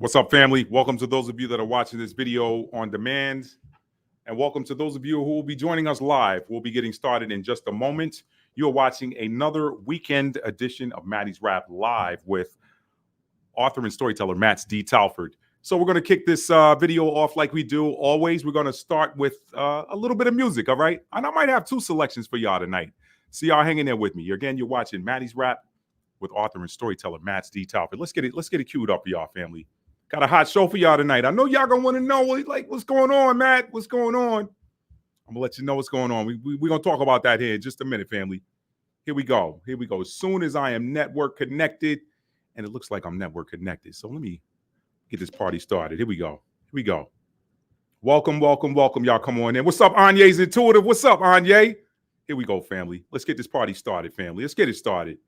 What's up, family? Welcome to those of you that are watching this video on demand. And welcome to those of you who will be joining us live. We'll be getting started in just a moment. You're watching another weekend edition of Maddie's Rap Live with author and storyteller Matt D. Talford. So we're going to kick this video off like we do always. We're going to start with a little bit of music, all right? And I might have two selections for y'all tonight. See y'all hanging there with me. Again, you're watching Maddie's Rap with author and storyteller Matt D. Talford. Let's get it queued up for y'all, family. Got a hot show for y'all tonight. I know y'all gonna want to know, what's going on, Matt? What's going on? I'm gonna let you know what's going on. We're gonna talk about that here in just a minute, family. Here we go. As soon as I am network connected, and it looks like I'm network connected. So let me get this party started. Here we go. Welcome, y'all. Come on in. What's up, Anye's Intuitive? What's up, Anye? Here we go, family. Let's get this party started, family. Let's get it started.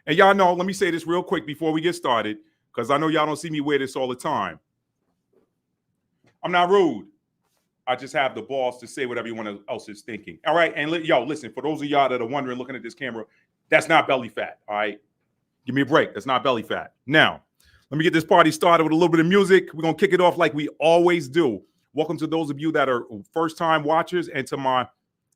And y'all know, let me say this real quick before we get started, because I know y'all don't see me wear this all the time. I'm not rude. I just have the balls to say what everyone else is thinking. All right. And listen, for those of y'all that are wondering, looking at this camera, that's not belly fat. All right. Give me a break. That's not belly fat. Now, let me get this party started with a little bit of music. We're going to kick it off like we always do. Welcome to those of you that are first-time watchers, and to my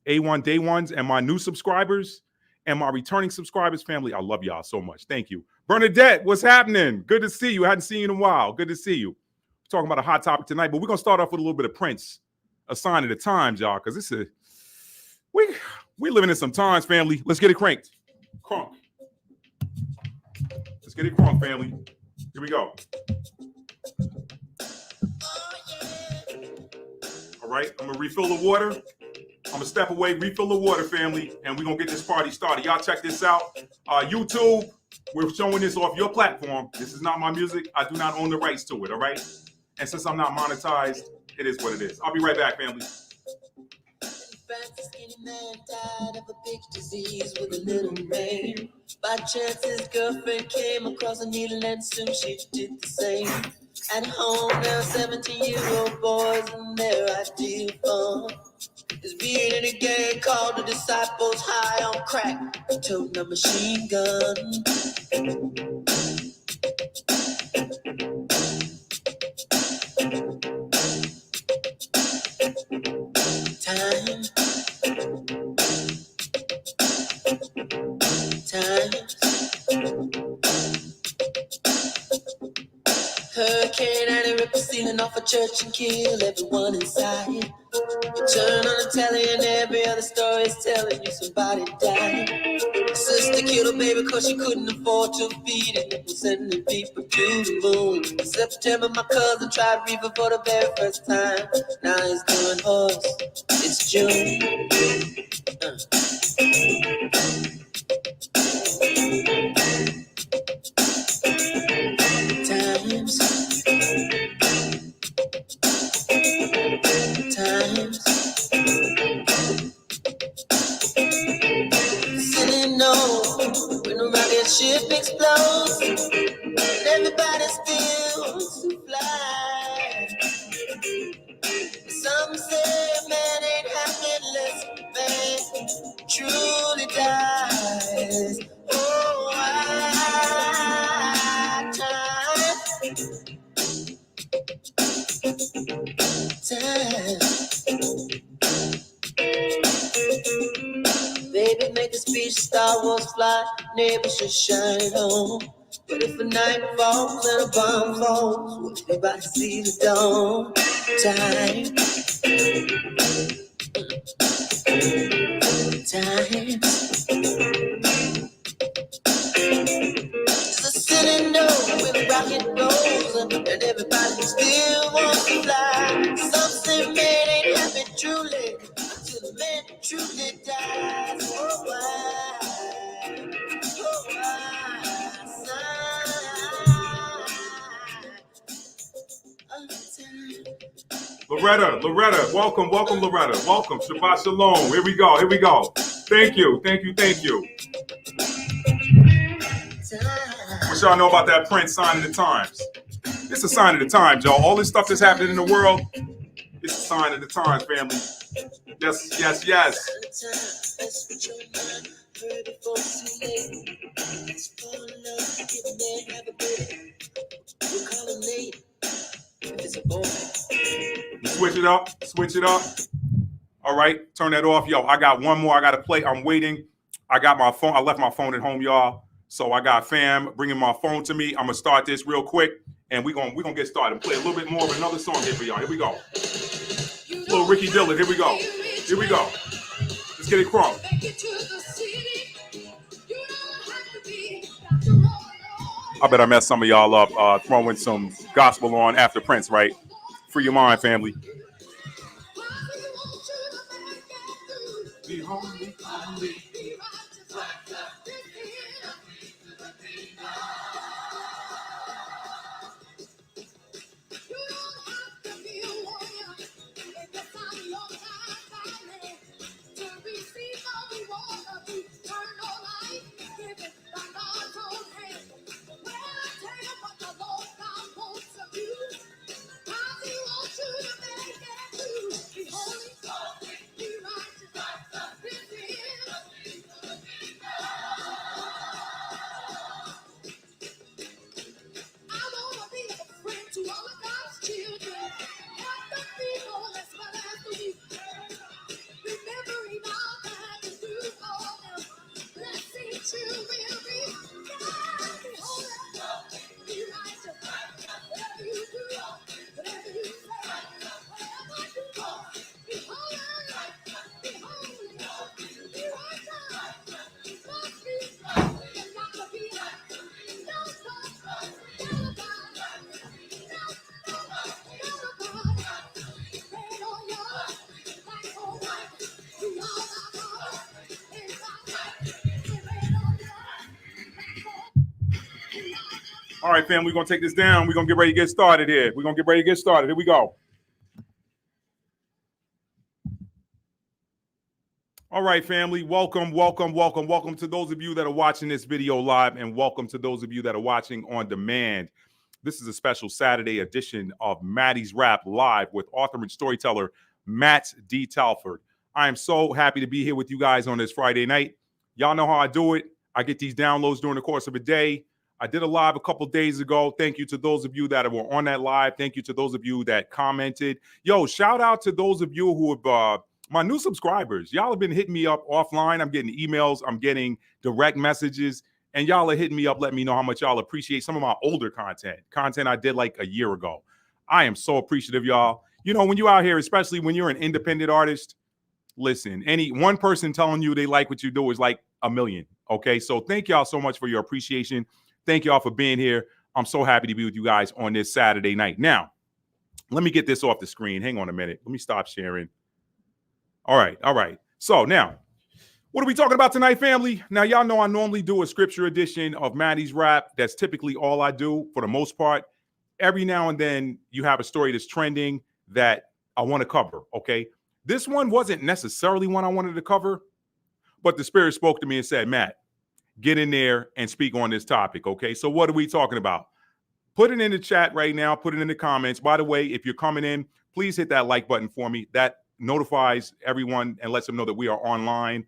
A1 Day Ones and my new subscribers and my returning subscribers, family. I love y'all so much. Thank you. Bernadette, what's happening? Good to see you. Hadn't seen you in a while. Good to see you. We're talking about a hot topic tonight, but we're going to start off with a little bit of Prince, A Sign of the Times, y'all, because we living in some times, family. Let's get it cranked. Crunk. Let's get it crunk, family. Here we go. All right, I'm going to refill the water. I'm going to step away, refill the water, family, and we're going to get this party started. Y'all check this out. YouTube, we're showing this off your platform. This is not my music. I do not own the rights to it, all right? And since I'm not monetized, it is what it is. I'll be right back, family. Skinny man died of a big disease with a little rain. By chance, his girlfriend came across a needle, and soon she did the same. At home, there are 17-year-old boys, and their ideal fun is being in a gang called the Disciples, high on crack, toting a machine gun. Times. Hurricane Annie ripped the ceiling off a church and killed everyone inside. You turn on the telly and every other story is telling you somebody died. Sister killed her baby cause she couldn't afford to feed it. And was sending people to the moon. In September, my cousin tried reefer for the very first time. Now he's doing horse. It's June. Times. Sitting on when a rocket ship explodes, and everybody still wants to fly. Some say man ain't happy unless man truly dies. Oh, time. Baby, make a speech, Star Wars fly, neighbors should shine it home. But if a night falls and a bomb falls, will everybody see the dawn? Time. So sitting down with a rocket rolls, and everybody still wants to fly. Some say man ain't happy truly until the man truly dies. Oh, why? Loretta, welcome, Loretta. Welcome, Shabbat Shalom. Here we go. Thank you. What y'all know about that Prince Sign of the Times? It's a sign of the times, y'all. All this stuff that's happening in the world, it's a sign of the times, family. Yes. Switch it up. Switch it up. All right, turn that off. Yo, I got one more I got to play. I'm waiting. I got my phone. I left my phone at home, y'all. So I got fam bringing my phone to me. I'm going to start this real quick, and we're gonna get started. Play a little bit more of another song here for y'all. Here we go. Little Ricky Dillon. Here we go. Here we go. Let's get it crunk. I bet I messed some of y'all up throwing some gospel on after Prince, right? Free your mind, family. Be holy, holy. All right, fam, we're going to take this down. We're going to get ready to get started here. We're going to get ready to get started. Here we go. All right, family, welcome to those of you that are watching this video live, and welcome to those of you that are watching on demand. This is a special Saturday edition of Maddie's Rap Live with author and storyteller Matt D. Talford. I am so happy to be here with you guys on this Friday night. Y'all know how I do it. I get these downloads during the course of a day. I did a live a couple days ago. Thank you to those of you that were on that live. Thank you to those of you that commented. Yo, shout out to those of you who have my new subscribers. Y'all have been hitting me up offline. I'm getting emails. I'm getting direct messages. And y'all are hitting me up, letting me know how much y'all appreciate some of my older content I did like a year ago. I am so appreciative, y'all. You know, when you're out here, especially when you're an independent artist, listen, any one person telling you they like what you do is like a million. Okay, so thank y'all so much for your appreciation. Thank y'all for being here. I'm so happy to be with you guys on this Saturday night. Now, let me get this off the screen. Hang on a minute. Let me stop sharing. All right. So now, what are we talking about tonight, family? Now, y'all know I normally do a scripture edition of Maddie's Rap. That's typically all I do for the most part. Every now and then, you have a story that's trending that I want to cover, okay? This one wasn't necessarily one I wanted to cover, but the Spirit spoke to me and said, Matt, get in there and speak on this topic, okay? So what are we talking about? Put it in the chat right now. Put it in the comments. By the way, if you're coming in, please hit that like button for me. That notifies everyone and lets them know that we are online.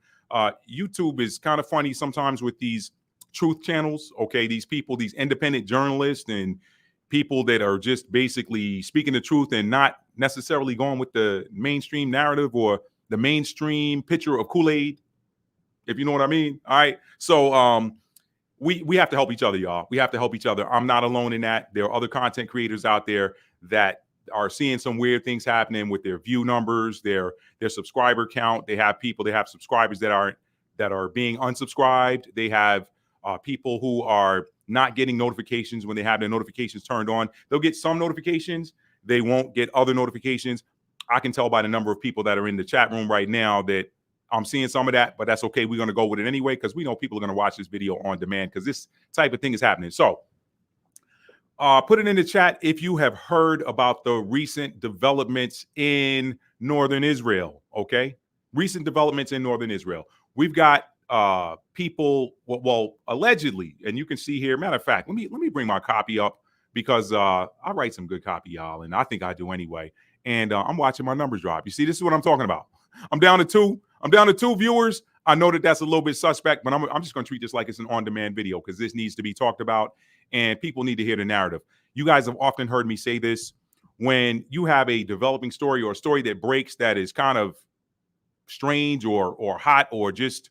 YouTube is kind of funny sometimes with these truth channels, okay? These people, these independent journalists and people that are just basically speaking the truth and not necessarily going with the mainstream narrative or the mainstream picture of Kool-Aid, if you know what I mean. All right. So we have to help each other, y'all. We have to help each other. I'm not alone in that. There are other content creators out there that are seeing some weird things happening with their view numbers, their subscriber count. They have subscribers that are being unsubscribed. They have people who are not getting notifications when they have their notifications turned on. They'll get some notifications. They won't get other notifications. I can tell by the number of people that are in the chat room right now that I'm seeing some of that, but that's okay. We're going to go with it anyway because we know people are going to watch this video on demand because this type of thing is happening. So put it in the chat if you have heard about the recent developments in northern Israel, okay? Recent developments in northern Israel. We've got people, well, allegedly, and you can see here, matter of fact, let me bring my copy up because I write some good copy, y'all, and I think I do anyway. And I'm watching my numbers drop. You see, this is what I'm talking about. I'm down to two viewers. I know that that's a little bit suspect, but I'm just going to treat this like it's an on-demand video because this needs to be talked about and people need to hear the narrative. You guys have often heard me say this. when you have a developing story or a story that breaks that is kind of strange or hot or just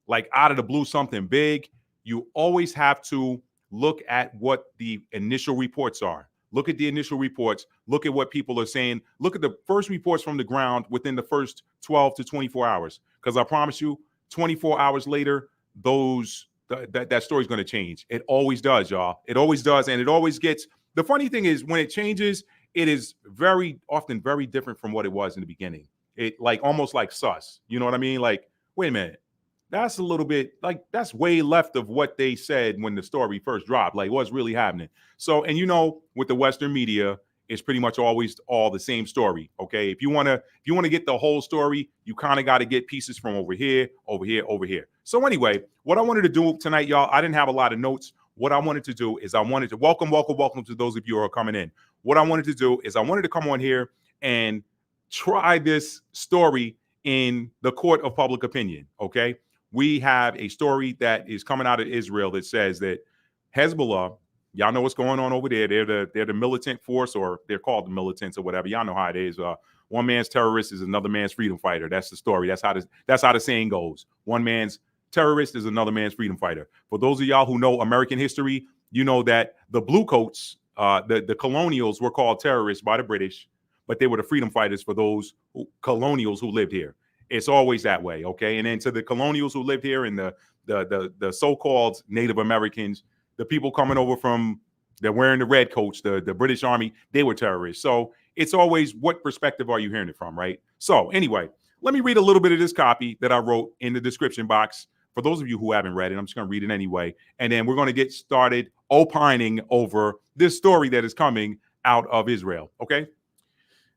like out of the blue, something big, you always have to look at what the initial reports are. Look at the initial reports. Look at what people are saying. Look at the first reports from the ground within the first 12 to 24 hours. Because I promise you, 24 hours later, that story is going to change. It always does, y'all. It always does. And it always gets, the funny thing is when it changes, it is very often very different from what it was in the beginning. It like almost like sus. You know what I mean? Like, wait a minute. That's a little bit like that's way left of what they said when the story first dropped. Like what's really happening. So, and you know, with the Western media, it's pretty much always all the same story. Okay. If you want to get the whole story, you kind of got to get pieces from over here, over here, over here. So anyway, what I wanted to do tonight, y'all, I didn't have a lot of notes. What I wanted to do is I wanted to welcome to those of you who are coming in. What I wanted to do is I wanted to come on here and try this story in the court of public opinion. Okay. We have a story that is coming out of Israel that says that Hezbollah, y'all know what's going on over there. They're the militant force, or they're called the militants or whatever. Y'all know how it is. One man's terrorist is another man's freedom fighter. That's the story. That's how the saying goes. One man's terrorist is another man's freedom fighter. For those of y'all who know American history, you know that the bluecoats, the colonials, were called terrorists by the British, but they were the freedom fighters for those colonials who lived here. It's always that way, okay? And then to the colonials who lived here and the so-called Native Americans, the people coming over from, they're wearing the red coats, the British Army, they were terrorists. So it's always, what perspective are you hearing it from, right? So anyway, let me read a little bit of this copy that I wrote in the description box. For those of you who haven't read it, I'm just going to read it anyway. And then we're going to get started opining over this story that is coming out of Israel, okay? And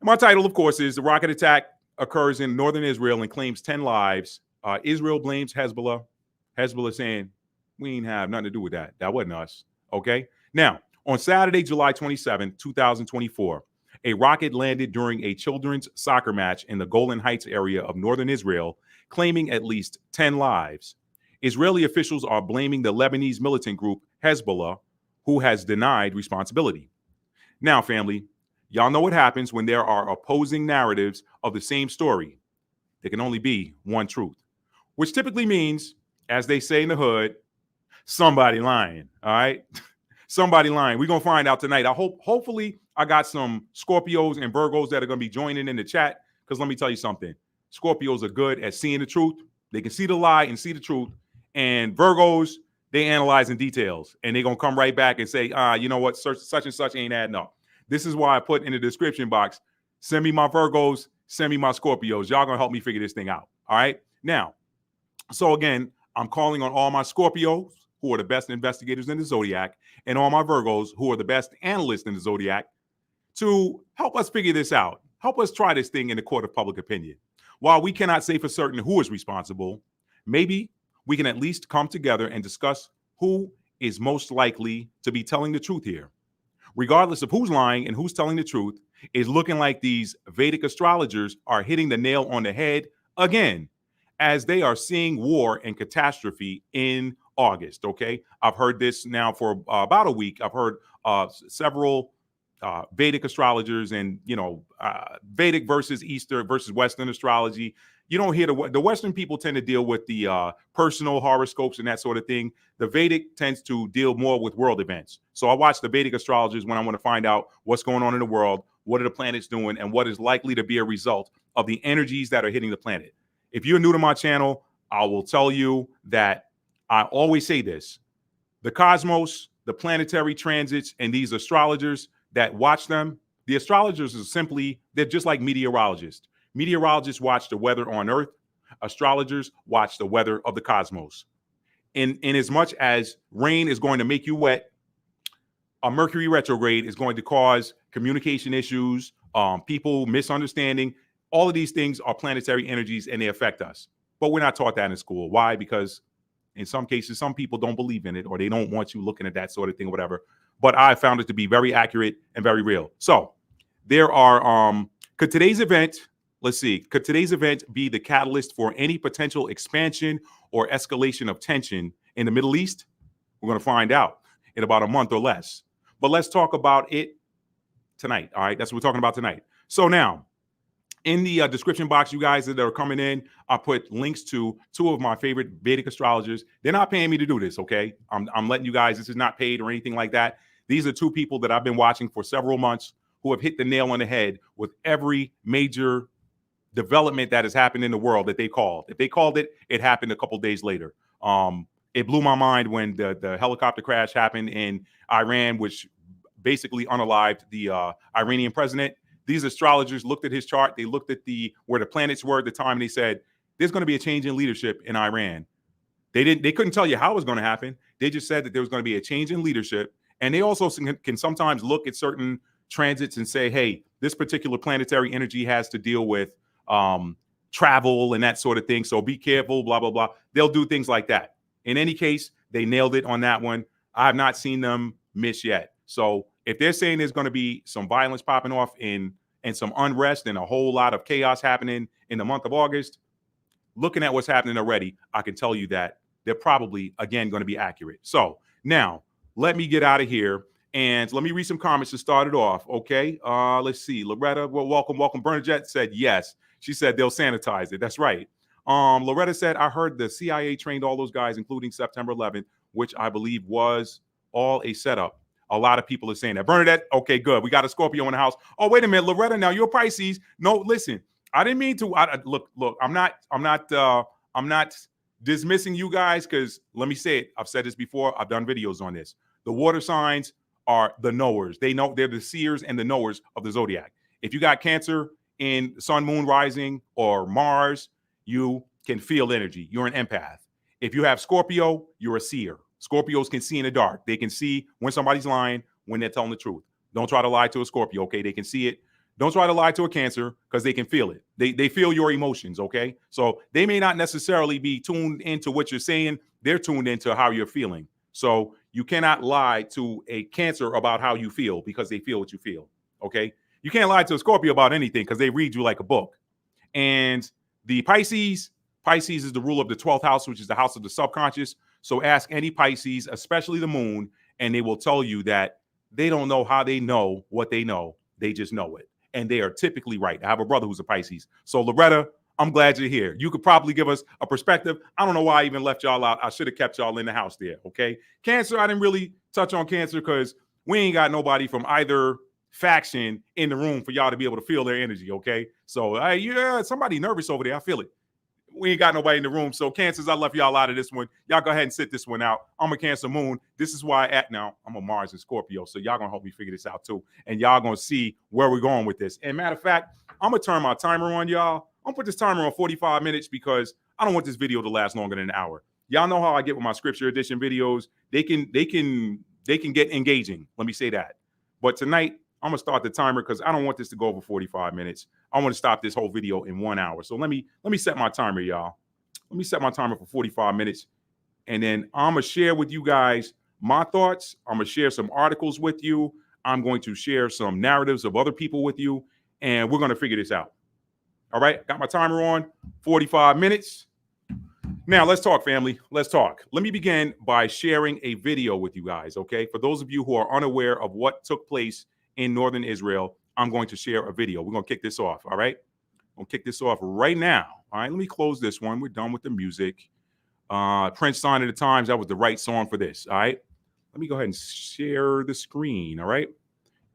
my title, of course, is The Rocket Attack Occurs in Northern Israel and Claims 10 Lives. Israel blames Hezbollah. Hezbollah saying, we ain't have nothing to do with that. That wasn't us, okay? Now, on Saturday, July 27, 2024, a rocket landed during a children's soccer match in the Golan Heights area of northern Israel, claiming at least 10 lives. Israeli officials are blaming the Lebanese militant group Hezbollah, who has denied responsibility. Now, family, y'all know what happens when there are opposing narratives of the same story. There can only be one truth, which typically means, as they say in the hood, somebody lying, all right? Somebody lying. We're going to find out tonight. Hopefully, I got some Scorpios and Virgos that are going to be joining in the chat, because let me tell you something. Scorpios are good at seeing the truth. They can see the lie and see the truth. And Virgos, they analyze in details. And they're going to come right back and say, you know what, such and such ain't adding up. This is why I put in the description box, send me my Virgos, send me my Scorpios. Y'all going to help me figure this thing out. All right? Now, so again, I'm calling on all my Scorpios, who are the best investigators in the zodiac, and all my Virgos, who are the best analysts in the zodiac, to help us figure this out. Help us try this thing in the court of public opinion. While we cannot say for certain who is responsible, maybe we can at least come together and discuss who is most likely to be telling the truth here. Regardless of who's lying and who's telling the truth, it's looking like these Vedic astrologers are hitting the nail on the head again, as they are seeing war and catastrophe in August, okay? I've heard this now for about a week. I've heard several Vedic astrologers and, Vedic versus Eastern versus Western astrology. You don't hear the Western people tend to deal with the personal horoscopes and that sort of thing. The Vedic tends to deal more with world events. So I watch the Vedic astrologers when I want to find out what's going on in the world, what are the planets doing, and what is likely to be a result of the energies that are hitting the planet. If you're new to my channel, I will tell you that I always say this. The cosmos, the planetary transits, and these astrologers that watch them, the astrologers are simply, they're just like meteorologists. Meteorologists watch the weather on Earth. Astrologers watch the weather of the cosmos. In as much as rain is going to make you wet, a Mercury retrograde is going to cause communication issues, people misunderstanding. All of these things are planetary energies and they affect us. But we're not taught that in school. Why? Because in some cases, some people don't believe in it or they don't want you looking at that sort of thing or whatever. But I found it to be very accurate and very real. So there are, could today's event be the catalyst for any potential expansion or escalation of tension in the Middle East? We're going to find out in about a month or less. But let's talk about it tonight. All right, that's what we're talking about tonight. So now, in the description box, you guys that are coming in, I put links to 2 of my favorite Vedic astrologers. They're not paying me to do this, okay? I'm letting you guys, this is not paid or anything like that. These are 2 people that I've been watching for several months who have hit the nail on the head with every major development that has happened in the world that they called. If they called it, it happened a couple days later. It blew my mind when the helicopter crash happened in Iran, which basically unalived the Iranian president. These astrologers looked at his chart. They looked at where the planets were at the time, and they said, there's going to be a change in leadership in Iran. They couldn't tell you how it was going to happen. They just said that there was going to be a change in leadership. And they also can sometimes look at certain transits and say, hey, this particular planetary energy has to deal with travel and that sort of thing. So be careful, blah, blah, blah. They'll do things like that. In any case, they nailed it on that one. I have not seen them miss yet. So if they're saying there's going to be some violence popping off and some unrest and a whole lot of chaos happening in the month of August, looking at what's happening already, I can tell you that they're probably, again, going to be accurate. So now let me get out of here and let me read some comments to start it off. Okay. Let's see. Loretta, well, welcome. Bernadette said yes. She said they'll sanitize it. That's right. Loretta said, I heard the CIA trained all those guys, including September 11th, which I believe was all a setup. A lot of people are saying that. Bernadette, okay, good. We got a Scorpio in the house. Oh, wait a minute, Loretta. Now you're Pisces. No, listen. I didn't mean to. Look. I'm not dismissing you guys because let me say it. I've said this before. I've done videos on this. The water signs are the knowers. They know, they're the seers and the knowers of the zodiac. If you got Cancer in Sun, Moon, Rising, or Mars, you can feel energy. You're an empath. If you have Scorpio, you're a seer. Scorpios can see in the dark. They can see when somebody's lying, when they're telling the truth. Don't try to lie to a Scorpio, okay? They can see it. Don't try to lie to a Cancer because they can feel it. They feel your emotions, okay? So they may not necessarily be tuned into what you're saying. They're tuned into how you're feeling. So you cannot lie to a Cancer about how you feel because they feel what you feel, okay? You can't lie to a Scorpio about anything because they read you like a book. And the Pisces is the rule of the 12th house, which is the house of the subconscious. So ask any Pisces, especially the moon, and they will tell you that they don't know how they know what they know. They just know it. And they are typically right. I have a brother who's a Pisces. So Loretta, I'm glad you're here. You could probably give us a perspective. I don't know why I even left y'all out. I should have kept y'all in the house there, okay? Cancer, I didn't really touch on Cancer because we ain't got nobody from either faction in the room for y'all to be able to feel their energy, okay? So, yeah, somebody nervous over there. I feel it. We ain't got nobody in the room. So Cancers, I left y'all out of this one. Y'all go ahead and sit this one out. I'm a Cancer moon. This is why now I'm a Mars and Scorpio. So y'all gonna help me figure this out too. And y'all gonna see where we're going with this. And matter of fact, I'm gonna turn my timer on, y'all. I'm gonna put this timer on 45 minutes because I don't want this video to last longer than an hour. Y'all know how I get with my scripture edition videos. They can get engaging. Let me say that. But tonight, I'm gonna start the timer because I don't want this to go over 45 minutes. I want to stop this whole video in 1 hour. So let me set my timer, y'all. Let me set my timer for 45 minutes. And then I'm gonna share with you guys my thoughts. I'm gonna share some articles with you. I'm going to share some narratives of other people with you, and we're gonna figure this out. All right, got my timer on, 45 minutes. Now let's talk, family. Let's talk. Let me begin by sharing a video with you guys, okay? For those of you who are unaware of what took place in northern Israel, I'm going to share a video. We're going to kick this off, all right? We'll kick this off right now. All right, let me close this one. We're done with the music. Prince Sign of the Times, that was the right song for this, all right? Let me go ahead and share the screen, all right?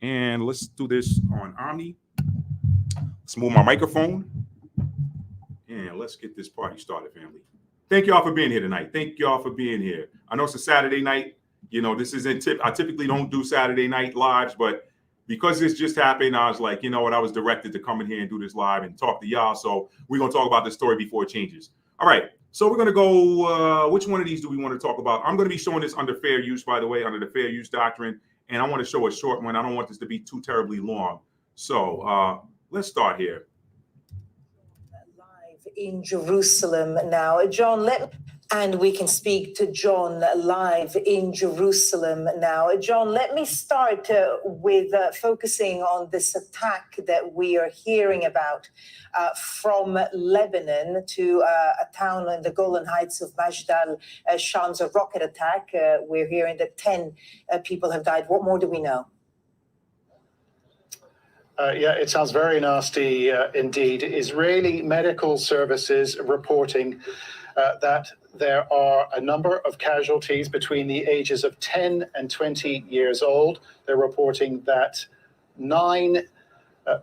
And let's do this on Omni. Let's move my microphone. And let's get this party started, family. Thank y'all for being here tonight. Thank y'all for being here. I know it's a Saturday night. You know, this isn't I typically don't do Saturday night lives, but because this just happened, I was like, you know what? I was directed to come in here and do this live and talk to y'all. So we're going to talk about this story before it changes. All right. So we're going to go. Which one of these do we want to talk about? I'm going to be showing this under fair use, by the way, under the fair use doctrine. And I want to show a short one. I don't want this to be too terribly long. So let's start here. Live in Jerusalem now. John, and we can speak to John live in Jerusalem now. John, let me start with focusing on this attack that we are hearing about from Lebanon to a town in the Golan Heights of Majd al-Shams, a rocket attack. We're hearing that 10 people have died. What more do we know? Yeah, it sounds very nasty indeed. Israeli medical services reporting that there are a number of casualties between the ages of 10 and 20 years old. They're reporting that 9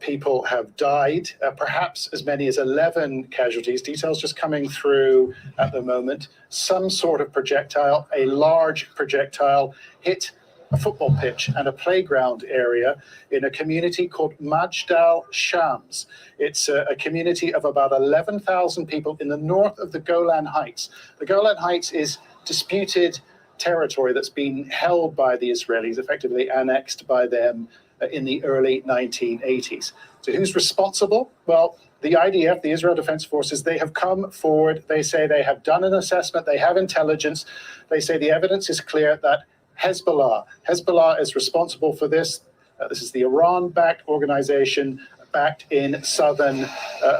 people have died, perhaps as many as 11 casualties. Details just coming through at the moment. Some sort of projectile, a large projectile, hit a football pitch and a playground area in a community called Majdal Shams. It's a community of about 11,000 people in the north of the Golan Heights. The Golan Heights is disputed territory that's been held by the Israelis, effectively annexed by them in the early 1980s. So who's responsible? Well, the IDF, the Israel Defense Forces, they have come forward. They say they have done an assessment. They have intelligence. They say the evidence is clear that Hezbollah is responsible for this. This is the Iran-backed organization backed in southern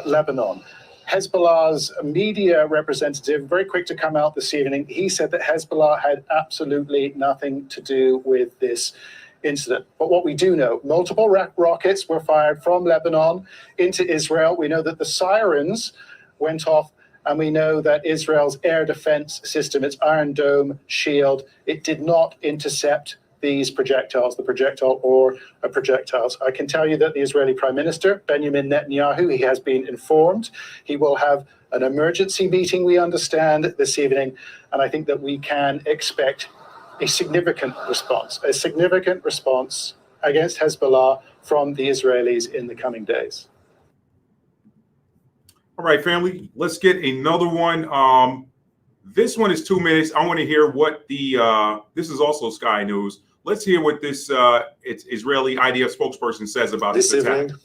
Lebanon. Hezbollah's media representative, very quick to come out this evening, he said that Hezbollah had absolutely nothing to do with this incident. But what we do know, multiple rockets were fired from Lebanon into Israel. We know that the sirens went off, and we know that Israel's air defense system, its Iron Dome shield, it did not intercept these projectiles, the projectile or projectiles. I can tell you that the Israeli Prime Minister, Benjamin Netanyahu, he has been informed. He will have an emergency meeting, we understand, this evening, and I think that we can expect a significant response against Hezbollah from the Israelis in the coming days. All right, family, let's get another one. This one is 2 minutes. I want to hear what this is also Sky News. Let's hear what this it's Israeli IDF spokesperson says about this attack. Evening,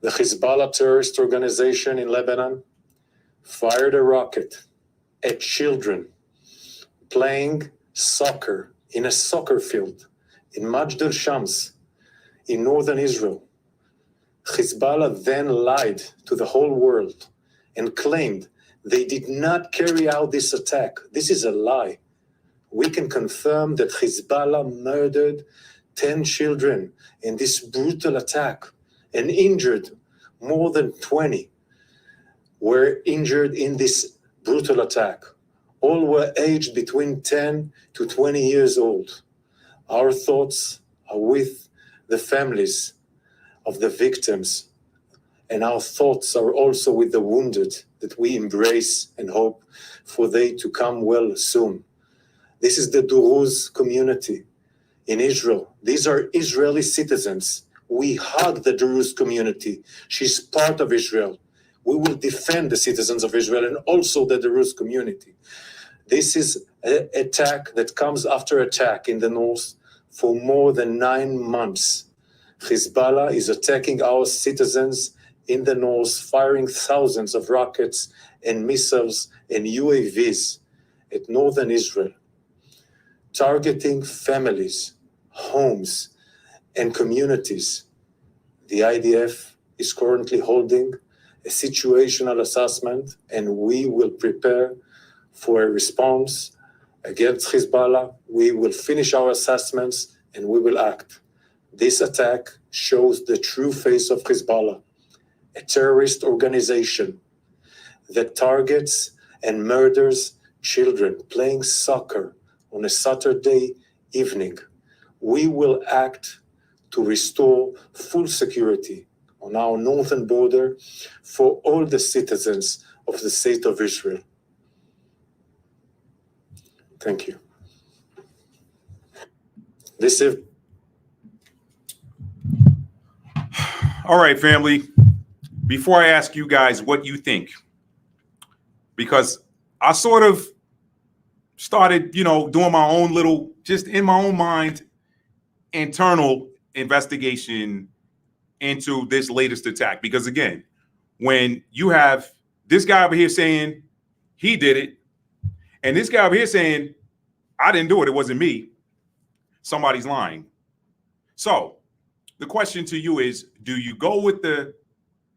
the Hezbollah terrorist organization in Lebanon fired a rocket at children playing soccer in a soccer field in Majdal Shams in northern Israel. Hezbollah then lied to the whole world and claimed they did not carry out this attack. This is a lie. We can confirm that Hezbollah murdered 10 children in this brutal attack and injured more than 20 were injured in this brutal attack. All were aged between 10 to 20 years old. Our thoughts are with the families of the victims, and our thoughts are also with the wounded that we embrace and hope for they to come well soon. This is the Druze community in Israel. These are Israeli citizens. We hug the Druze community. She's part of Israel. We will defend the citizens of Israel and also the Druze community. This is an attack that comes after attack in the north for more than 9 months. Hezbollah is attacking our citizens in the north, firing thousands of rockets and missiles and UAVs at northern Israel, targeting families, homes, and communities. The IDF is currently holding a situational assessment, and we will prepare for a response against Hezbollah. We will finish our assessments and we will act. This attack shows the true face of Hezbollah, a terrorist organization that targets and murders children playing soccer on a Saturday evening. We will act to restore full security on our northern border for all the citizens of the state of Israel. Thank you. All right, family. Before I ask you guys what you think, because I sort of started, doing my own little, just in my own mind, internal investigation into this latest attack. Because again, when you have this guy over here saying he did it, and this guy over here saying, I didn't do it, it wasn't me, somebody's lying. So the question to you is, do you go with the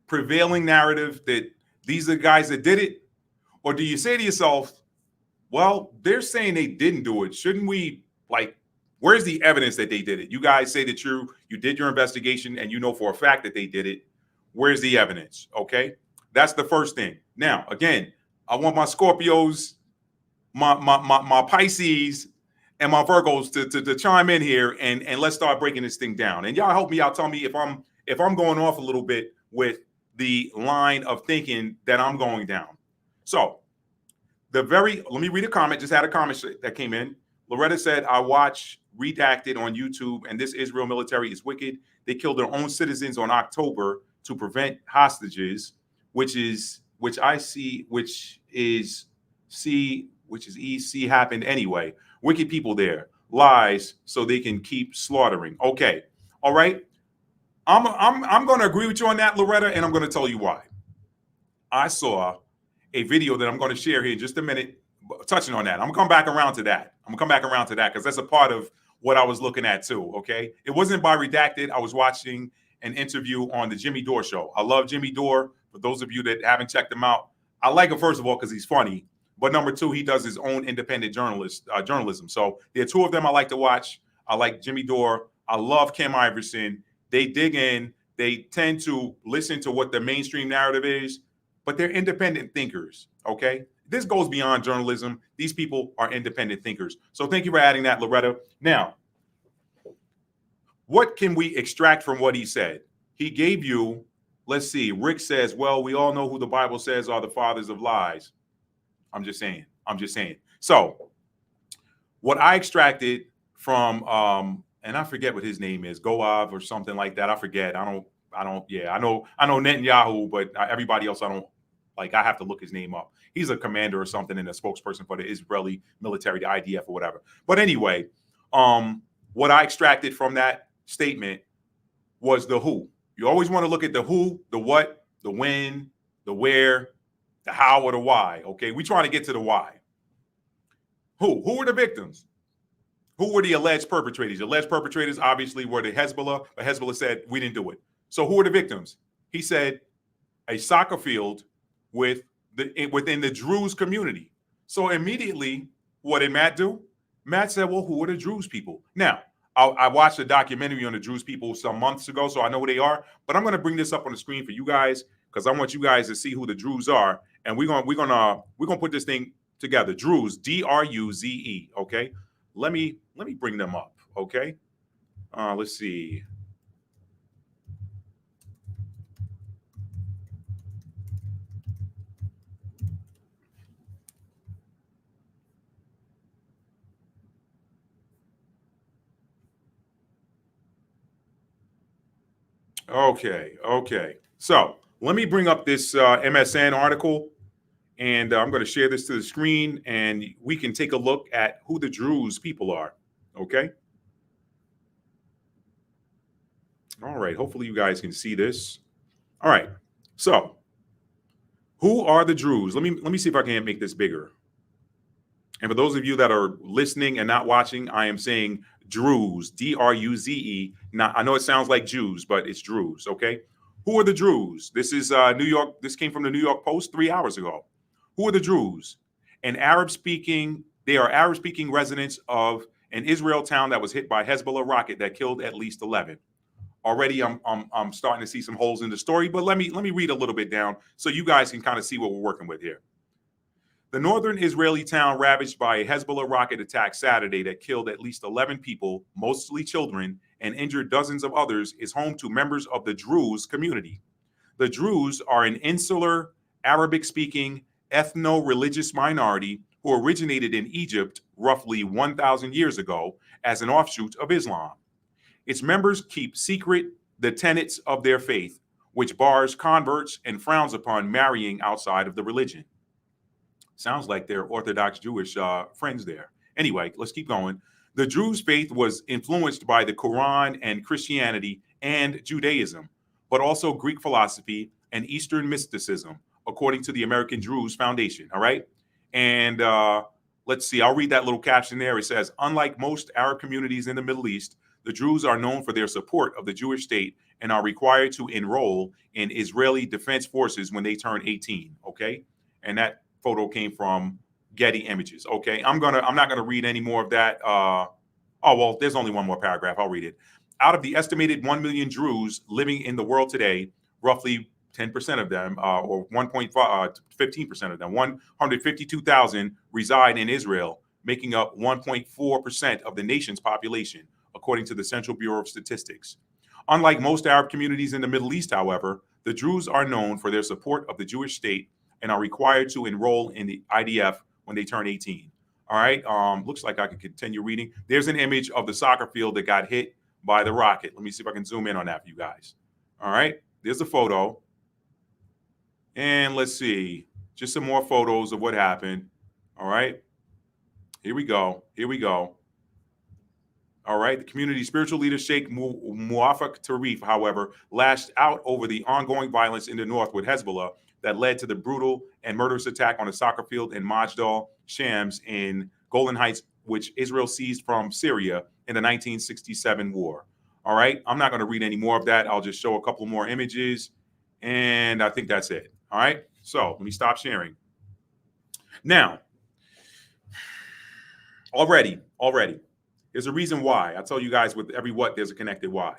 prevailing narrative that these are the guys that did it? Or do you say to yourself, well, they're saying they didn't do it. Shouldn't we Where's the evidence that they did it? You guys say that you did your investigation and you know for a fact that they did it. Where's the evidence? Okay, that's the first thing. Now, again, I want my Scorpios, my Pisces, and my Virgos to chime in here and let's start breaking this thing down. And y'all help me out. Tell me if I'm going off a little bit with the line of thinking that I'm going down. So let me read a comment. Just had a comment that came in. Loretta said, I watch Redacted on YouTube, and this Israel military is wicked. They killed their own citizens on October to prevent hostages, which is easy happened anyway. Wicked people there. Lies so they can keep slaughtering. Okay. All right. I'm going to agree with you on that, Loretta, and I'm going to tell you why. I saw a video that I'm going to share here in just a minute, touching on that. I'm going to come back around to that. Because that's a part of what I was looking at too, okay? It wasn't by Redacted. I was watching an interview on the Jimmy Dore show. I love Jimmy Dore. For those of you that haven't checked him out, I like him, first of all, because he's funny. But number two, he does his own independent journalism. So there are two of them I like to watch. I like Jimmy Dore. I love Kim Iverson. They dig in. They tend to listen to what the mainstream narrative is, but they're independent thinkers, okay? This goes beyond journalism. These people are independent thinkers. So thank you for adding that, Loretta. Now, what can we extract from what he said? He gave you, let's see, Rick says, well, we all know who the Bible says are the fathers of lies. I'm just saying. So what I extracted from, and I forget what his name is, Goav or something like that. I forget. I know Netanyahu, but everybody else, I have to look his name up. He's a commander or something and a spokesperson for the Israeli military, the IDF or whatever. But anyway, what I extracted from that statement was the who. You always want to look at the who, the what, the when, the where, the how, or the why. Okay, we're trying to get to the why. Who were the victims? Who were the alleged perpetrators? The alleged perpetrators obviously were the Hezbollah, but Hezbollah said we didn't do it. So who are the victims? He said a soccer field within the Druze community. So immediately, what did Matt do? Matt said, well, who are the Druze people? Now, I watched a documentary on the Druze people some months ago, so I know who they are. But I'm going to bring this up on the screen for you guys because I want you guys to see who the Druze are, and we're gonna put this thing together. Druze, D-R-U-Z-E. Okay, let me bring them up. Okay, let's see. Okay. So let me bring up this MSN article, and I'm going to share this to the screen, and we can take a look at who the Druze people are. Okay. All right. Hopefully you guys can see this. All right. So who are the Druze? Let me see if I can make this bigger. And for those of you that are listening and not watching, I am saying Druze, D-R-U-Z-E. Now, I know it sounds like Jews, but it's Druze, okay? Who are the Druze? This is New York. This came from the New York Post 3 hours ago. Who are the Druze? They are Arab-speaking residents of an Israel town that was hit by a Hezbollah rocket that killed at least 11. Already, I'm starting to see some holes in the story, but let me read a little bit down so you guys can kind of see what we're working with here. The northern Israeli town ravaged by a Hezbollah rocket attack Saturday that killed at least 11 people, mostly children, and injured dozens of others is home to members of the Druze community. The Druze are an insular, Arabic-speaking, ethno-religious minority who originated in Egypt roughly 1,000 years ago as an offshoot of Islam. Its members keep secret the tenets of their faith, which bars converts and frowns upon marrying outside of the religion. Sounds like they're Orthodox Jewish friends there. Anyway, let's keep going. The Druze faith was influenced by the Quran and Christianity and Judaism, but also Greek philosophy and Eastern mysticism, according to the American Druze Foundation. All right. And let's see, I'll read that little caption there. It says, unlike most Arab communities in the Middle East, the Druze are known for their support of the Jewish state and are required to enroll in Israeli Defense Forces when they turn 18. Okay. And that photo came from Getty Images. Okay, I'm not gonna read any more of that. Oh, well, there's only one more paragraph. I'll read it. Out of the estimated 1 million Druze living in the world today, roughly 10% of them, or 15% of them, 152,000 reside in Israel, making up 1.4% of the nation's population, according to the Central Bureau of Statistics. Unlike most Arab communities in the Middle East, however, the Druze are known for their support of the Jewish state and are required to enroll in the IDF when they turn 18. All right. Looks like I can continue reading. There's an image of the soccer field that got hit by the rocket. Let me see if I can zoom in on that for you guys. All right. There's a photo. And let's see. Just some more photos of what happened. All right. Here we go. Here we go. All right. The community spiritual leader Sheikh Muafak Tarif, however, lashed out over the ongoing violence in the north with Hezbollah that led to the brutal and murderous attack on a soccer field in Majdal Shams in Golan Heights, which Israel seized from Syria in the 1967 war. All right. I'm not going to read any more of that. I'll just show a couple more images. And I think that's it. All right. So let me stop sharing. Now, already, there's a reason why. I tell you guys with every what, there's a connected why.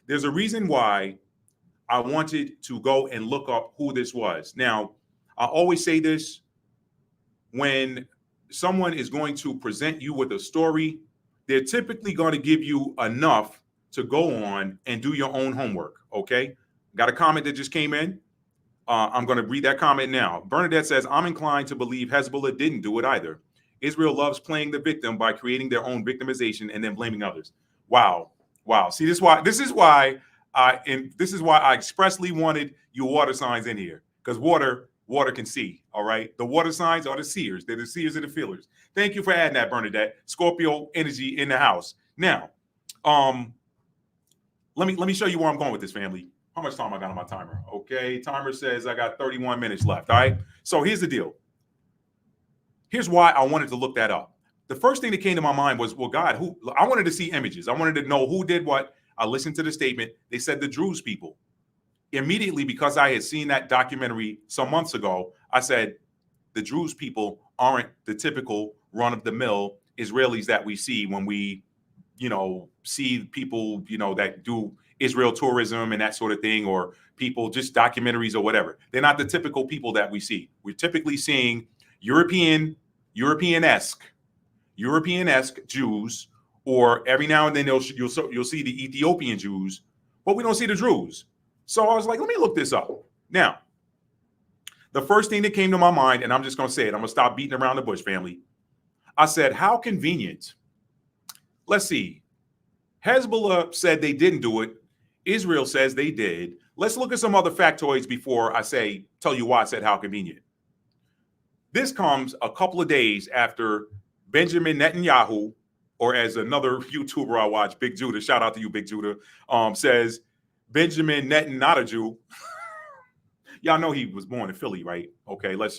There's a reason why I wanted to go and look up who this was. Now, I always say this, when someone is going to present you with a story, they're typically going to give you enough to go on and do your own homework, okay? Got a comment that just came in. I'm going to read that comment now. Bernadette says, I'm inclined to believe Hezbollah didn't do it either. Israel loves playing the victim by creating their own victimization and then blaming others. Wow. See, this is why I expressly wanted your water signs in here, because water can see. All right. The water signs are the seers. They're the seers and the feelers. Thank you for adding that, Bernadette. Scorpio energy in the house. Now, let me show you where I'm going with this, family. How much time I got on my timer? Okay. Timer says I got 31 minutes left. All right. So here's the deal. Here's why I wanted to look that up. The first thing that came to my mind was, well, God, I wanted to see images. I wanted to know who did what. I listened to the statement. They said the Druze people. Immediately, because I had seen that documentary some months ago, I said, the Druze people aren't the typical run-of-the-mill Israelis that we see when we, see people, that do Israel tourism and that sort of thing, or people, just documentaries or whatever. They're not the typical people that we see. We're typically seeing European-esque Jews, or every now and then you'll see the Ethiopian Jews, but we don't see the Druze. So I was like, let me look this up. Now, the first thing that came to my mind, and I'm just going to say it, I'm going to stop beating around the bush, family. I said, how convenient. Let's see. Hezbollah said they didn't do it. Israel says they did. Let's look at some other factoids before I tell you why I said how convenient. This comes a couple of days after Benjamin Netanyahu, or as another YouTuber I watch, Big Judah, shout out to you, Big Judah, says Benjamin Netanyahu, not a Jew. Y'all know he was born in Philly, right? Okay, let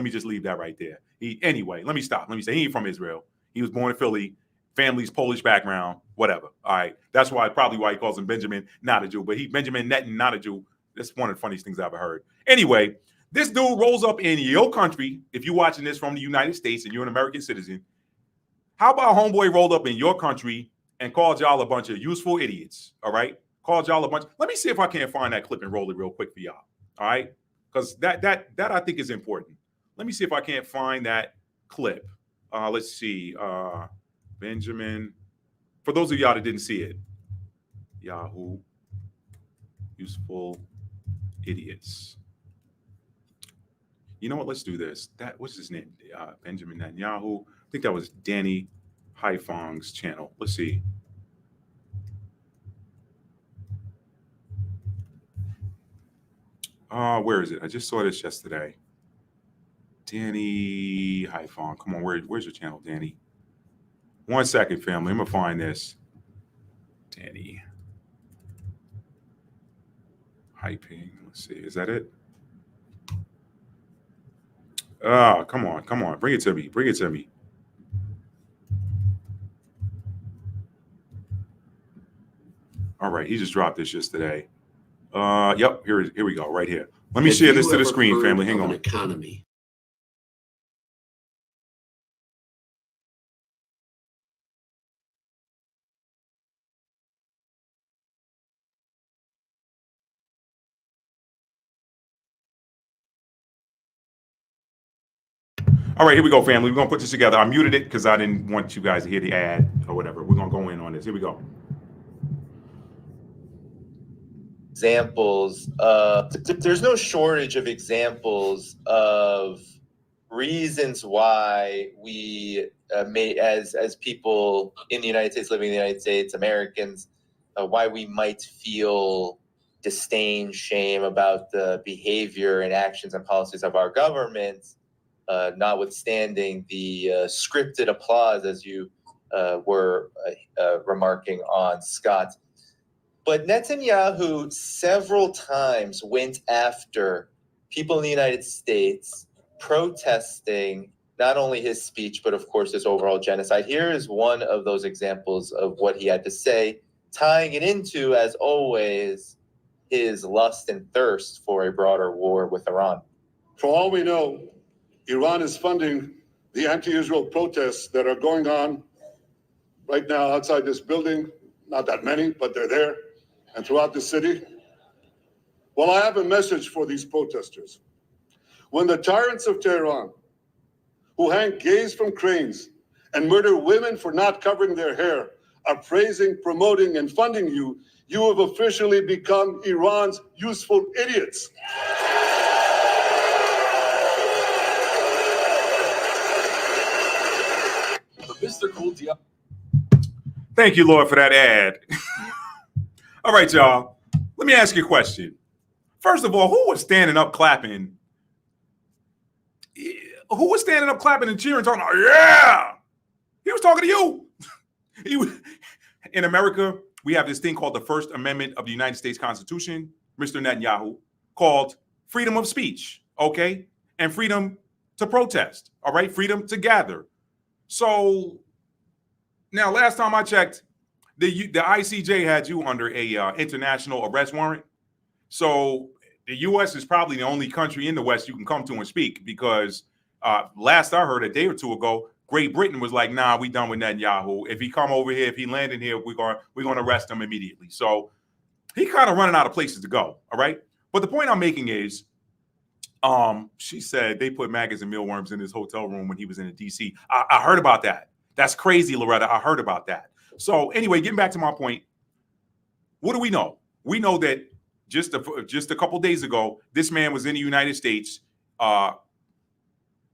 me just leave that right there. Anyway, let me stop. Let me say he ain't from Israel. He was born in Philly, family's Polish background, whatever. All right, that's probably why he calls him Benjamin, not a Jew. But Benjamin Netanyahu, not a Jew. That's one of the funniest things I've ever heard. Anyway, this dude rolls up in your country. If you're watching this from the United States and you're an American citizen, how about homeboy rolled up in your country and called y'all a bunch of useful idiots? All right, called y'all a bunch. Let me see if I can't find that clip and roll it real quick for y'all. All right, because that I think is important. Let me see if I can't find that clip. Let's see, Benjamin. For those of y'all that didn't see it, Yahoo, useful idiots. You know what? Let's do this. What's his name? Benjamin Netanyahu. I think that was Danny Haifong's channel. Let's see. Where is it? I just saw this yesterday. Danny Haifong. Come on, where's your channel, Danny? 1 second, family. I'm gonna find this. Danny Haifong. Let's see. Is that it? Come on. Bring it to me. All right, he just dropped this yesterday. Yep, here we go, right here. Let me share this to the screen, family. Hang on. Economy. All right, here we go, family. We're going to put this together. I muted it because I didn't want you guys to hear the ad or whatever. We're going to go in on this. Here we go. Examples. There's no shortage of examples of reasons why we as people in the United States, living in the United States, Americans, why we might feel disdain, shame about the behavior and actions and policies of our government, notwithstanding the scripted applause, as you were remarking on, Scott. But Netanyahu several times went after people in the United States protesting not only his speech, but of course his overall genocide. Here is one of those examples of what he had to say, tying it into, as always, his lust and thirst for a broader war with Iran. For all we know, Iran is funding the anti-Israel protests that are going on right now outside this building. Not that many, but they're there, and throughout the city. Well, I have a message for these protesters. When the tyrants of Tehran, who hang gays from cranes and murder women for not covering their hair, are praising, promoting, and funding you, you have officially become Iran's useful idiots. Mr. Cool Dia. Thank you, Lord, for that ad. All right, y'all. Let me ask you a question. First of all, who was standing up clapping? Who was standing up clapping and cheering, talking about, yeah? He was talking to you. In America, we have this thing called the First Amendment of the United States Constitution, Mr. Netanyahu, called freedom of speech, okay? And freedom to protest, all right? Freedom to gather. So now, last time I checked, the ICJ had you under a international arrest warrant. So the U.S. is probably the only country in the West you can come to and speak, because last I heard a day or two ago, Great Britain was like, nah, we done with Netanyahu. If he come over here, if he landed here, we're going to arrest him immediately. So he kind of running out of places to go, all right? But the point I'm making is, she said they put maggots and mealworms in his hotel room when he was in D.C. I heard about that. That's crazy, Loretta. I heard about that. So anyway, getting back to my point, what do we know? We know that just a couple days ago, this man was in the United States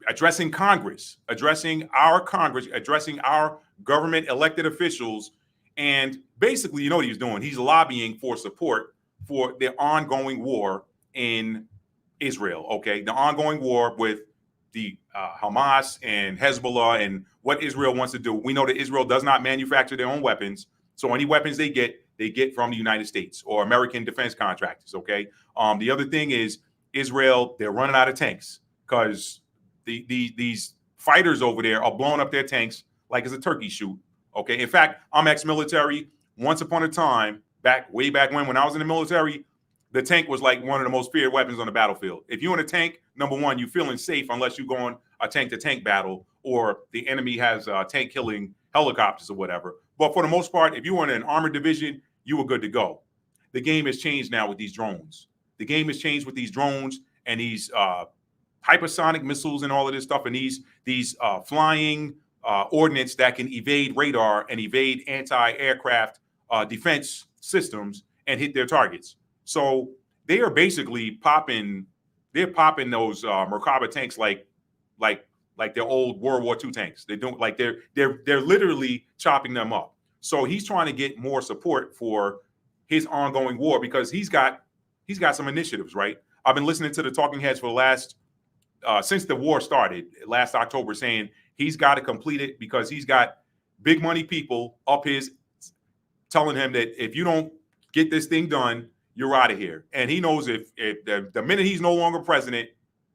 addressing Congress, addressing our Congress, addressing our government elected officials. And basically, you know what he's doing? He's lobbying for support for the ongoing war in Israel, okay? The ongoing war with the Hamas and Hezbollah and what Israel wants to do. We know that Israel does not manufacture their own weapons. So any weapons they get from the United States or American defense contractors, okay? The other thing is Israel, they're running out of tanks because these fighters over there are blowing up their tanks like it's a turkey shoot, okay? In fact, I'm ex-military. Once upon a time, way back when I was in the military, the tank was like one of the most feared weapons on the battlefield. If you're in a tank, number one, you're feeling safe unless you go on a tank-to-tank battle or the enemy has tank-killing helicopters or whatever. But for the most part, if you were in an armored division, you were good to go. The game has changed now with these drones. The game has changed with these drones and these hypersonic missiles and all of this stuff, and these flying ordnance that can evade radar and evade anti-aircraft defense systems and hit their targets. So they are basically popping those Merkava tanks like their old World War II tanks. They don't like they're literally chopping them up. So he's trying to get more support for his ongoing war because he's got some initiatives, right? I've been listening to the talking heads for the last since the war started last October, saying he's got to complete it because he's got big money people up his telling him that if you don't get this thing done, you're out of here. And he knows if the minute he's no longer president,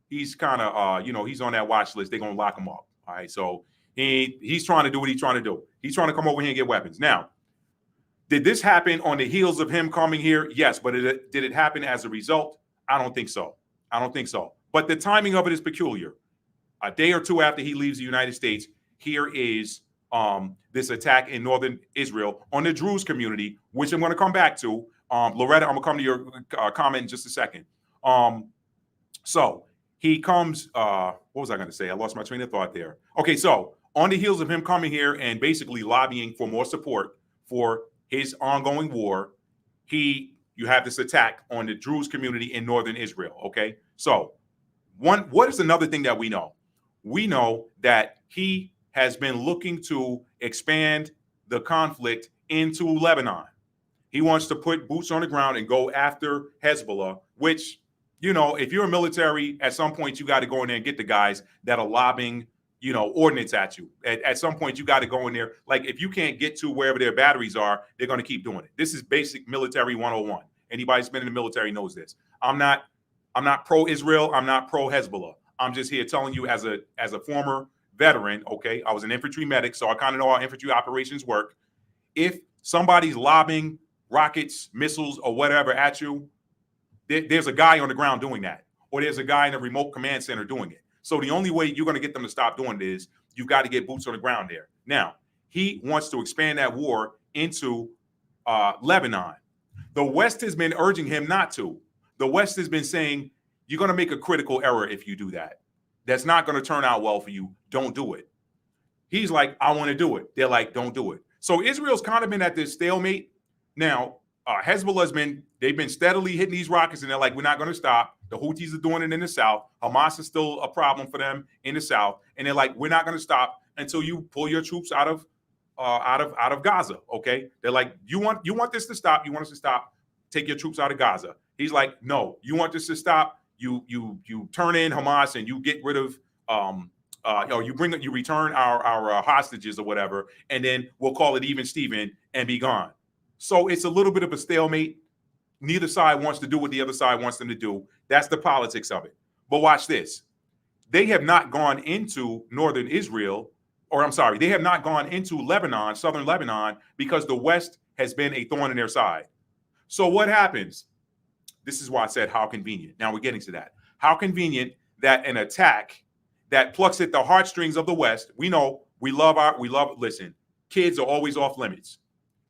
he's kind of he's on that watch list. They're gonna lock him up. All right. So he's trying to do what he's trying to do. He's trying to come over here and get weapons. Now, did this happen on the heels of him coming here? Yes, but did it happen as a result? I don't think so. But the timing of it is peculiar. A day or two after he leaves the United States, here is this attack in northern Israel on the Druze community, which I'm going to come back to. Loretta, I'm going to come to your comment in just a second. So he comes, what was I going to say? I lost my train of thought there. Okay, so on the heels of him coming here and basically lobbying for more support for his ongoing war, you have this attack on the Druze community in northern Israel, okay? So what is another thing that we know? We know that he has been looking to expand the conflict into Lebanon. He wants to put boots on the ground and go after Hezbollah, which, you know, if you're a military, at some point you got to go in there and get the guys that are lobbing, you know, ordnance at you. At some point you got to go in there. Like, if you can't get to wherever their batteries are, they're going to keep doing it. This is basic military 101. Anybody who's been in the military knows this. I'm not pro-Israel. I'm not pro-Hezbollah. I'm just here telling you as a former veteran, okay? I was an infantry medic, so I kind of know how infantry operations work. If somebody's lobbing rockets, missiles, or whatever at you, there's a guy on the ground doing that, or there's a guy in a remote command center doing it. So the only way you're going to get them to stop doing it is you've got to get boots on the ground there. Now, he wants to expand that war into Lebanon. The West has been urging him not to. The West has been saying, you're going to make a critical error if you do that. That's not going to turn out well for you. Don't do it. He's like, I want to do it. They're like, don't do it. So Israel's kind of been at this stalemate. Now, Hezbollah's they've been steadily hitting these rockets, and they're like, we're not going to stop. The Houthis are doing it in the south. Hamas is still a problem for them in the south, and they're like, we're not going to stop until you pull your troops out of Gaza. Okay, they're like, you want this to stop? You want us to stop? Take your troops out of Gaza. He's like, no, you want this to stop? You turn in Hamas and you get rid of you return our hostages or whatever, and then we'll call it even Steven and be gone. So it's a little bit of a stalemate. Neither side wants to do what the other side wants them to do. That's the politics of it. But watch this. They have not gone into northern Israel, or I'm sorry, they have not gone into Lebanon, southern Lebanon, because the West has been a thorn in their side. So what happens? This is why I said how convenient. Now we're getting to that. How convenient that an attack that plucks at the heartstrings of the West. We know listen, kids are always off limits.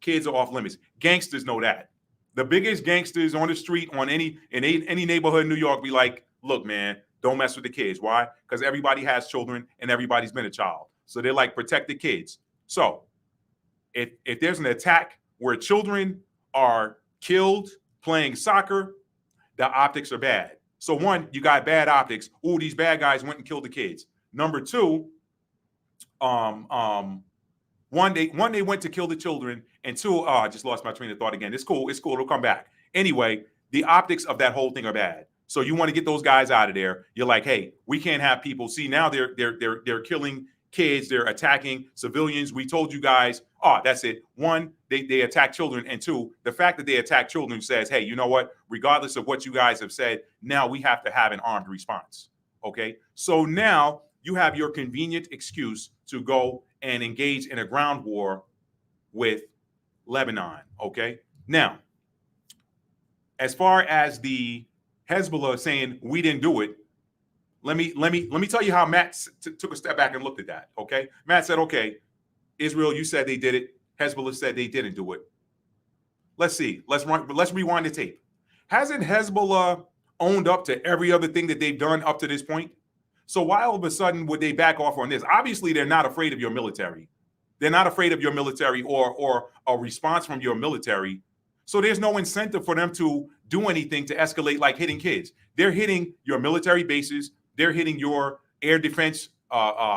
Kids are off limits. Gangsters know that. The biggest gangsters on the street in any neighborhood in New York be like, look, man, don't mess with the kids. Why? Because everybody has children and everybody's been a child. So they're like, protect the kids. So if there's an attack where children are killed playing soccer, the optics are bad. So one, you got bad optics. Ooh, these bad guys went and killed the kids. Number two, one, they went to kill the children, and two, I just lost my train of thought again. It's cool. It'll come back. Anyway, the optics of that whole thing are bad. So you want to get those guys out of there. You're like, hey, we can't have people. See, now they're killing kids. They're attacking civilians. We told you guys. That's it. One, they attack children, and two, the fact that they attack children says, hey, you know what? Regardless of what you guys have said, now we have to have an armed response. Okay, so now you have your convenient excuse to go and engage in a ground war with Lebanon. Okay, now as far as the Hezbollah saying we didn't do it, let me tell you how Matt took a step back and looked at that. Okay, Matt said, okay, Israel, you said they did it. Hezbollah said they didn't do it. Let's see. Let's rewind the tape. Hasn't Hezbollah owned up to every other thing that they've done up to this point? So why all of a sudden would they back off on this? Obviously, they're not afraid of your military. They're not afraid of your military or a response from your military. So there's no incentive for them to do anything to escalate like hitting kids. They're hitting your military bases. They're hitting your air defense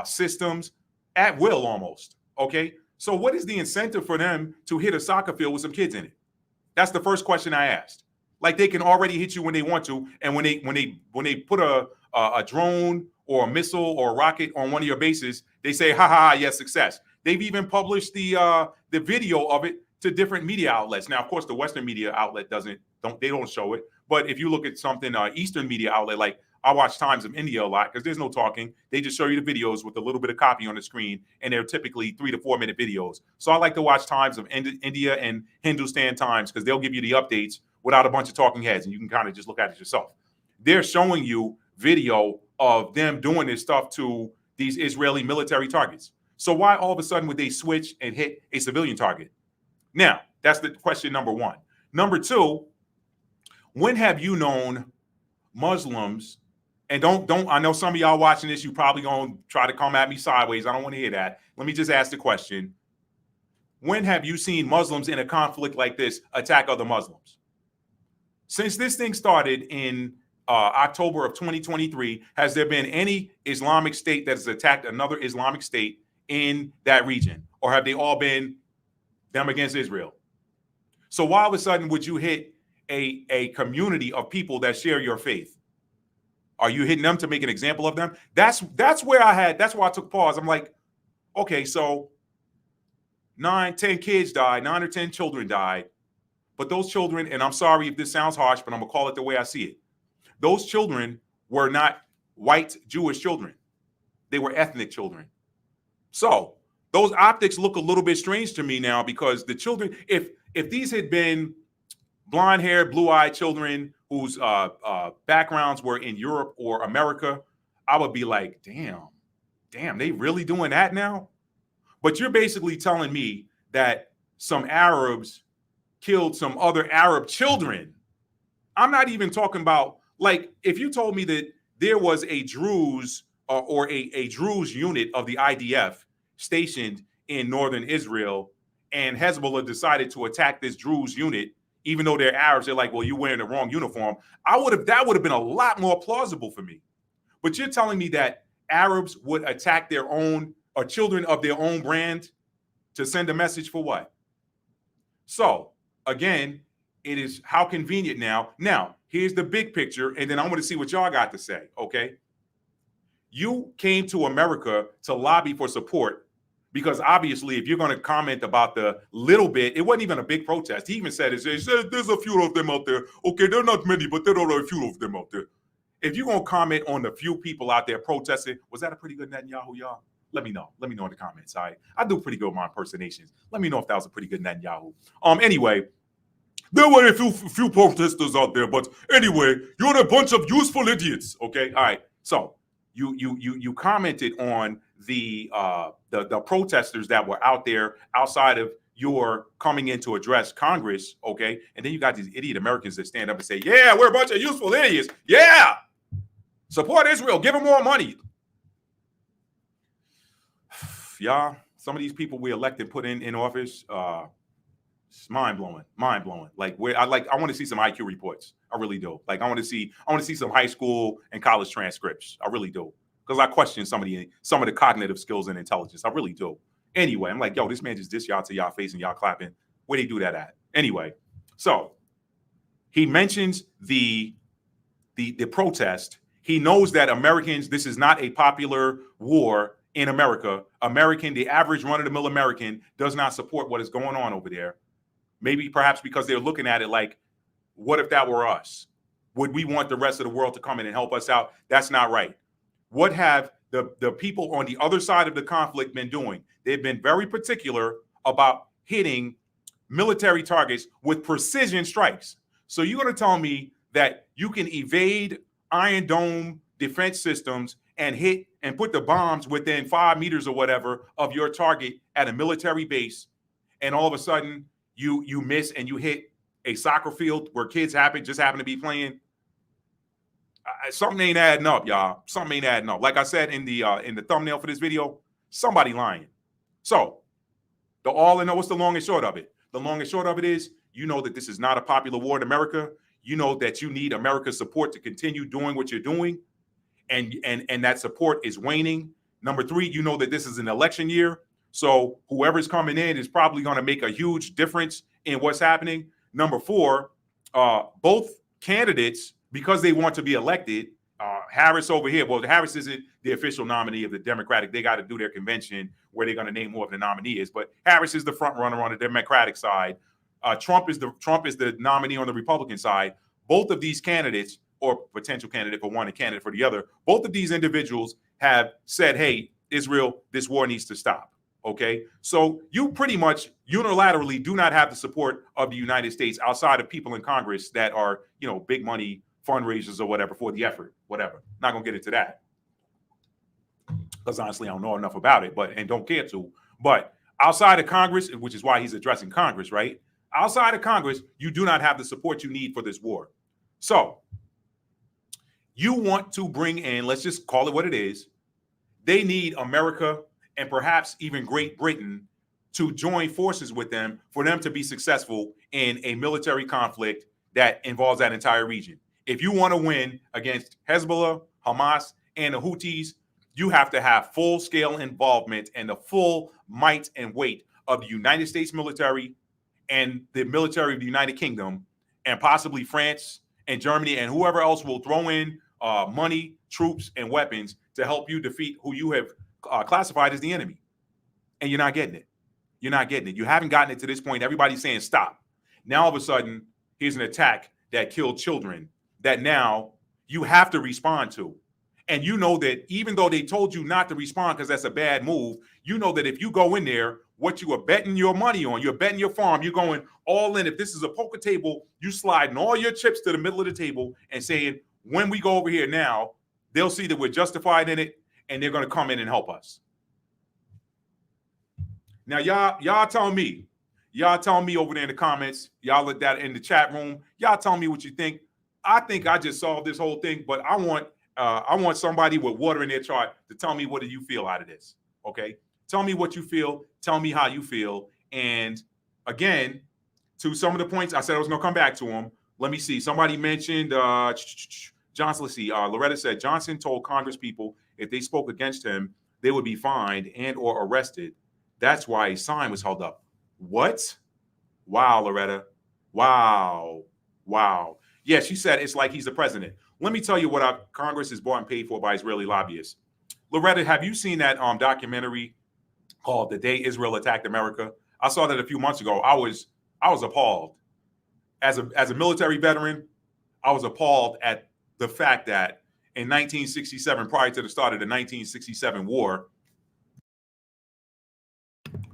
systems at will almost. Okay. So what is the incentive for them to hit a soccer field with some kids in it? That's the first question I asked. Like, they can already hit you when they want to, and when they put a drone or a missile or a rocket on one of your bases, they say, ha ha, yes, success. They've even published the video of it to different media outlets. Now, of course, the Western media outlet don't show it. But if you look at something Eastern media outlet, like I watch Times of India a lot because there's no talking. They just show you the videos with a little bit of copy on the screen, and they're typically 3 to 4 minute videos. So I like to watch Times of India and Hindustan Times because they'll give you the updates without a bunch of talking heads, and you can kind of just look at it yourself. They're showing you video of them doing this stuff to these Israeli military targets. So why all of a sudden would they switch and hit a civilian target? Now, that's the question number one. Number two, when have you known Muslims And don't, I know some of y'all watching this, you probably gonna try to come at me sideways. I don't want to hear that. Let me just ask the question. When have you seen Muslims in a conflict like this attack other Muslims? Since this thing started in October of 2023, has there been any Islamic state that has attacked another Islamic state in that region? Or have they all been them against Israel? So why all of a sudden would you hit a community of people that share your faith? Are you hitting them to make an example of them? That's where that's why I took pause. I'm like, okay, so 10 kids died, 9 or 10 children died. But those children, and I'm sorry if this sounds harsh, but I'm gonna call it the way I see it. Those children were not white Jewish children. They were ethnic children. So those optics look a little bit strange to me now, because the children, if these had been blonde-haired, blue-eyed children whose backgrounds were in Europe or America, I would be like, damn, they really doing that now? But you're basically telling me that some Arabs killed some other Arab children. I'm not even talking about, like, if you told me that there was a Druze or a Druze unit of the IDF stationed in northern Israel, and Hezbollah decided to attack this Druze unit, even though they're Arabs, they're like, well, you're wearing the wrong uniform. That would have been a lot more plausible for me. But you're telling me that Arabs would attack their own, or children of their own brand, to send a message for what? So again, it is how convenient now. Now, here's the big picture, and then I want to see what y'all got to say, okay? You came to America to lobby for support, because obviously if you're going to comment about the little bit, it wasn't even a big protest. He even said, there's a few of them out there. Okay, there are not many, but there are a few of them out there. If you're going to comment on the few people out there protesting, was that a pretty good Netanyahu, y'all? Let me know. Let me know in the comments. All right. I do pretty good with my impersonations. Let me know if that was a pretty good Netanyahu. Anyway, there were a few protesters out there, but anyway, you're a bunch of useful idiots. Okay. All right. So you commented on the protesters that were out there outside of your coming in to address Congress. Okay. And then you got these idiot Americans that stand up and say, yeah, we're a bunch of useful idiots. Yeah. Support Israel. Give them more money. Y'all, some of these people we elected, put in office, it's mind-blowing. Like, I want to see some IQ reports. I really do. Like, I want to see some high school and college transcripts. I really do. Because I question some of the cognitive skills and intelligence. I really do. Anyway, I'm like, yo, this man just dissed y'all to y'all face and y'all clapping. Where they do that at? Anyway, so he mentions the protest. He knows that Americans, this is not a popular war in America. The average run-of-the-mill American does not support what is going on over there. Maybe perhaps because they're looking at it like, what if that were us? Would we want the rest of the world to come in and help us out? That's not right. What have the people on the other side of the conflict been doing? They've been very particular about hitting military targets with precision strikes. So you're going to tell me that you can evade Iron Dome defense systems and hit and put the bombs within 5 meters or whatever of your target at a military base, and all of a sudden you miss and you hit a soccer field where kids just happen to be playing? Something ain't adding up, y'all. Something ain't adding up. Like I said in the thumbnail for this video, somebody lying. So what's the long and short of it? The long and short of it is, you know that this is not a popular war in America. You know that you need America's support to continue doing what you're doing. And that support is waning. Number 3, you know that this is an election year. So whoever's coming in is probably going to make a huge difference in what's happening. Number 4, both candidates, because they want to be elected, Harris over here, well, Harris isn't the official nominee of the Democratic. They got to do their convention where they're going to name who the nominee is. But Harris is the front runner on the Democratic side. Trump is the nominee on the Republican side. Both of these candidates, or potential candidate for one and candidate for the other, both of these individuals have said, hey, Israel, this war needs to stop. Okay, so you pretty much unilaterally do not have the support of the United States outside of people in Congress that are, big money fundraisers or whatever for the effort, whatever. Not gonna get into that because honestly, I don't know enough about it, and don't care to. But outside of Congress, which is why he's addressing Congress, right? Outside of Congress, you do not have the support you need for this war. So you want to bring in, let's just call it what it is. They need America and perhaps even Great Britain to join forces with them for them to be successful in a military conflict that involves that entire region. If you want to win against Hezbollah, Hamas, and the Houthis, you have to have full-scale involvement and the full might and weight of the United States military and the military of the United Kingdom and possibly France and Germany and whoever else will throw in money, troops, and weapons to help you defeat who you have classified as the enemy. And you're not getting it. You're not getting it. You haven't gotten it to this point. Everybody's saying stop. Now, all of a sudden, here's an attack that killed children that now you have to respond to. And you know that even though they told you not to respond because that's a bad move, you know that if you go in there, what you are betting your money on, you're betting your farm, you're going all in. If this is a poker table, you sliding all your chips to the middle of the table and saying, when we go over here now, they'll see that we're justified in it and they're going to come in and help us. Now, y'all tell me over there in the comments, y'all look that in the chat room, y'all tell me what you think. I think I just solved this whole thing, but I want somebody with water in their chart to tell me what do you feel out of this. Okay. Tell me what you feel. Tell me how you feel. And again, to some of the points I said I was going to come back to them. Let me see. Somebody mentioned Johnson. Let's see. Loretta said Johnson told Congress people if they spoke against him, they would be fined and or arrested. That's why a sign was held up. What? Wow, Loretta. Wow. Yeah, she said it's like he's the president. Let me tell you what Congress is bought and paid for by Israeli lobbyists. Loretta, have you seen that documentary called "The Day Israel Attacked America"? I saw that a few months ago. I was appalled. As a military veteran, I was appalled at the fact that in 1967, prior to the start of the 1967 war,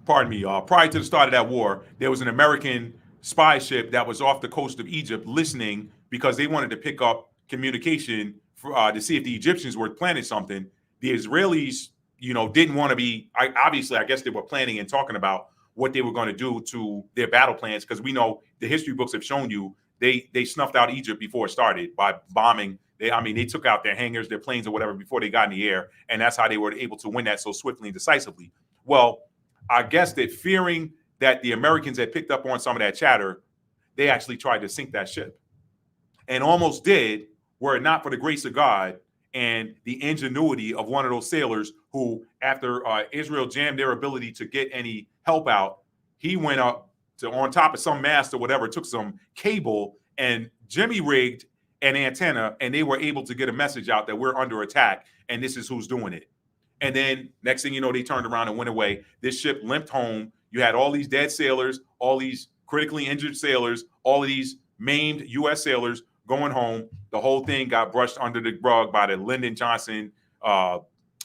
prior to the start of that war, there was an American spy ship that was off the coast of Egypt listening because they wanted to pick up communication to see if the Egyptians were planning something. The Israelis, didn't want to be, obviously, I guess they were planning and talking about what they were going to do to their battle plans, because we know the history books have shown you they snuffed out Egypt before it started by bombing. They took out their hangars, their planes or whatever before they got in the air. And that's how they were able to win that so swiftly and decisively. Well, I guess that fearing that the Americans had picked up on some of that chatter, they actually tried to sink that ship and almost did, were it not for the grace of God and the ingenuity of one of those sailors who, after Israel jammed their ability to get any help out, he went up to on top of some mast or whatever, took some cable and jimmy rigged an antenna, and they were able to get a message out that we're under attack and this is who's doing it. And then next thing you know, they turned around and went away. This ship limped home. You had all these dead sailors, all these critically injured sailors, all of these maimed U.S. sailors going home. The whole thing got brushed under the rug by the Lyndon Johnson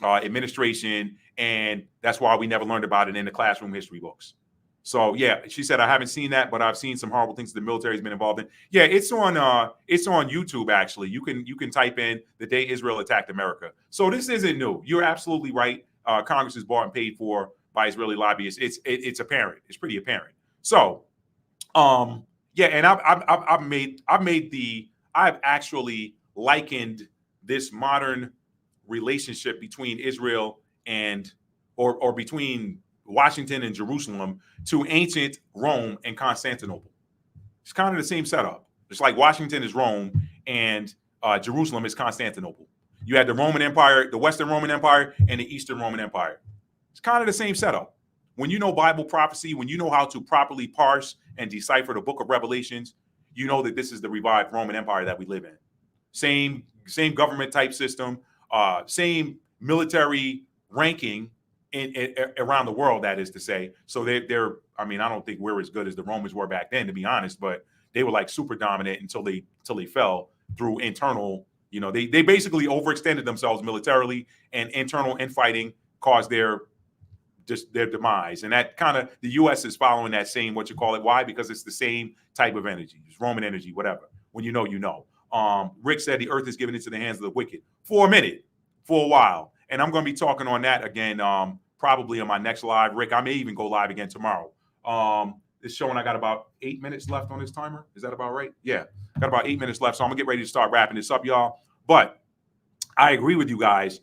administration. And that's why we never learned about it in the classroom history books. So, yeah, she said, I haven't seen that, but I've seen some horrible things the military has been involved in. Yeah, it's on YouTube, actually. You can type in "The Day Israel Attacked America." So this isn't new. You're absolutely right. Congress is bought and paid for by Israeli lobbyists. It's apparent. It's pretty apparent. So, yeah, and I've actually likened this modern relationship between Israel and or between Washington and Jerusalem to ancient Rome and Constantinople. It's kind of the same setup. It's like Washington is Rome and Jerusalem is Constantinople. You had the Roman Empire, the Western Roman Empire, and the Eastern Roman Empire. It's kind of the same setup. When you know Bible prophecy, when you know how to properly parse and decipher the book of Revelations, you know that this is the revived Roman Empire that we live in. Same government type system, same military ranking around the world, that is to say. So they're I don't think we're as good as the Romans were back then, to be honest, but they were like super dominant until they fell through internal, they basically overextended themselves militarily, and internal infighting caused their demise. And that kind of, the U.S. is following that same, why? Because it's the same type of energy. It's Roman energy, whatever. When you know. Rick said the earth is given into the hands of the wicked for a minute, for a while. And I'm going to be talking on that again, probably on my next live. Rick, I may even go live again tomorrow. It's showing I got about 8 minutes left on this timer. Is that about right? Yeah, got about 8 minutes left. So I'm going to get ready to start wrapping this up, y'all. But I agree with you guys.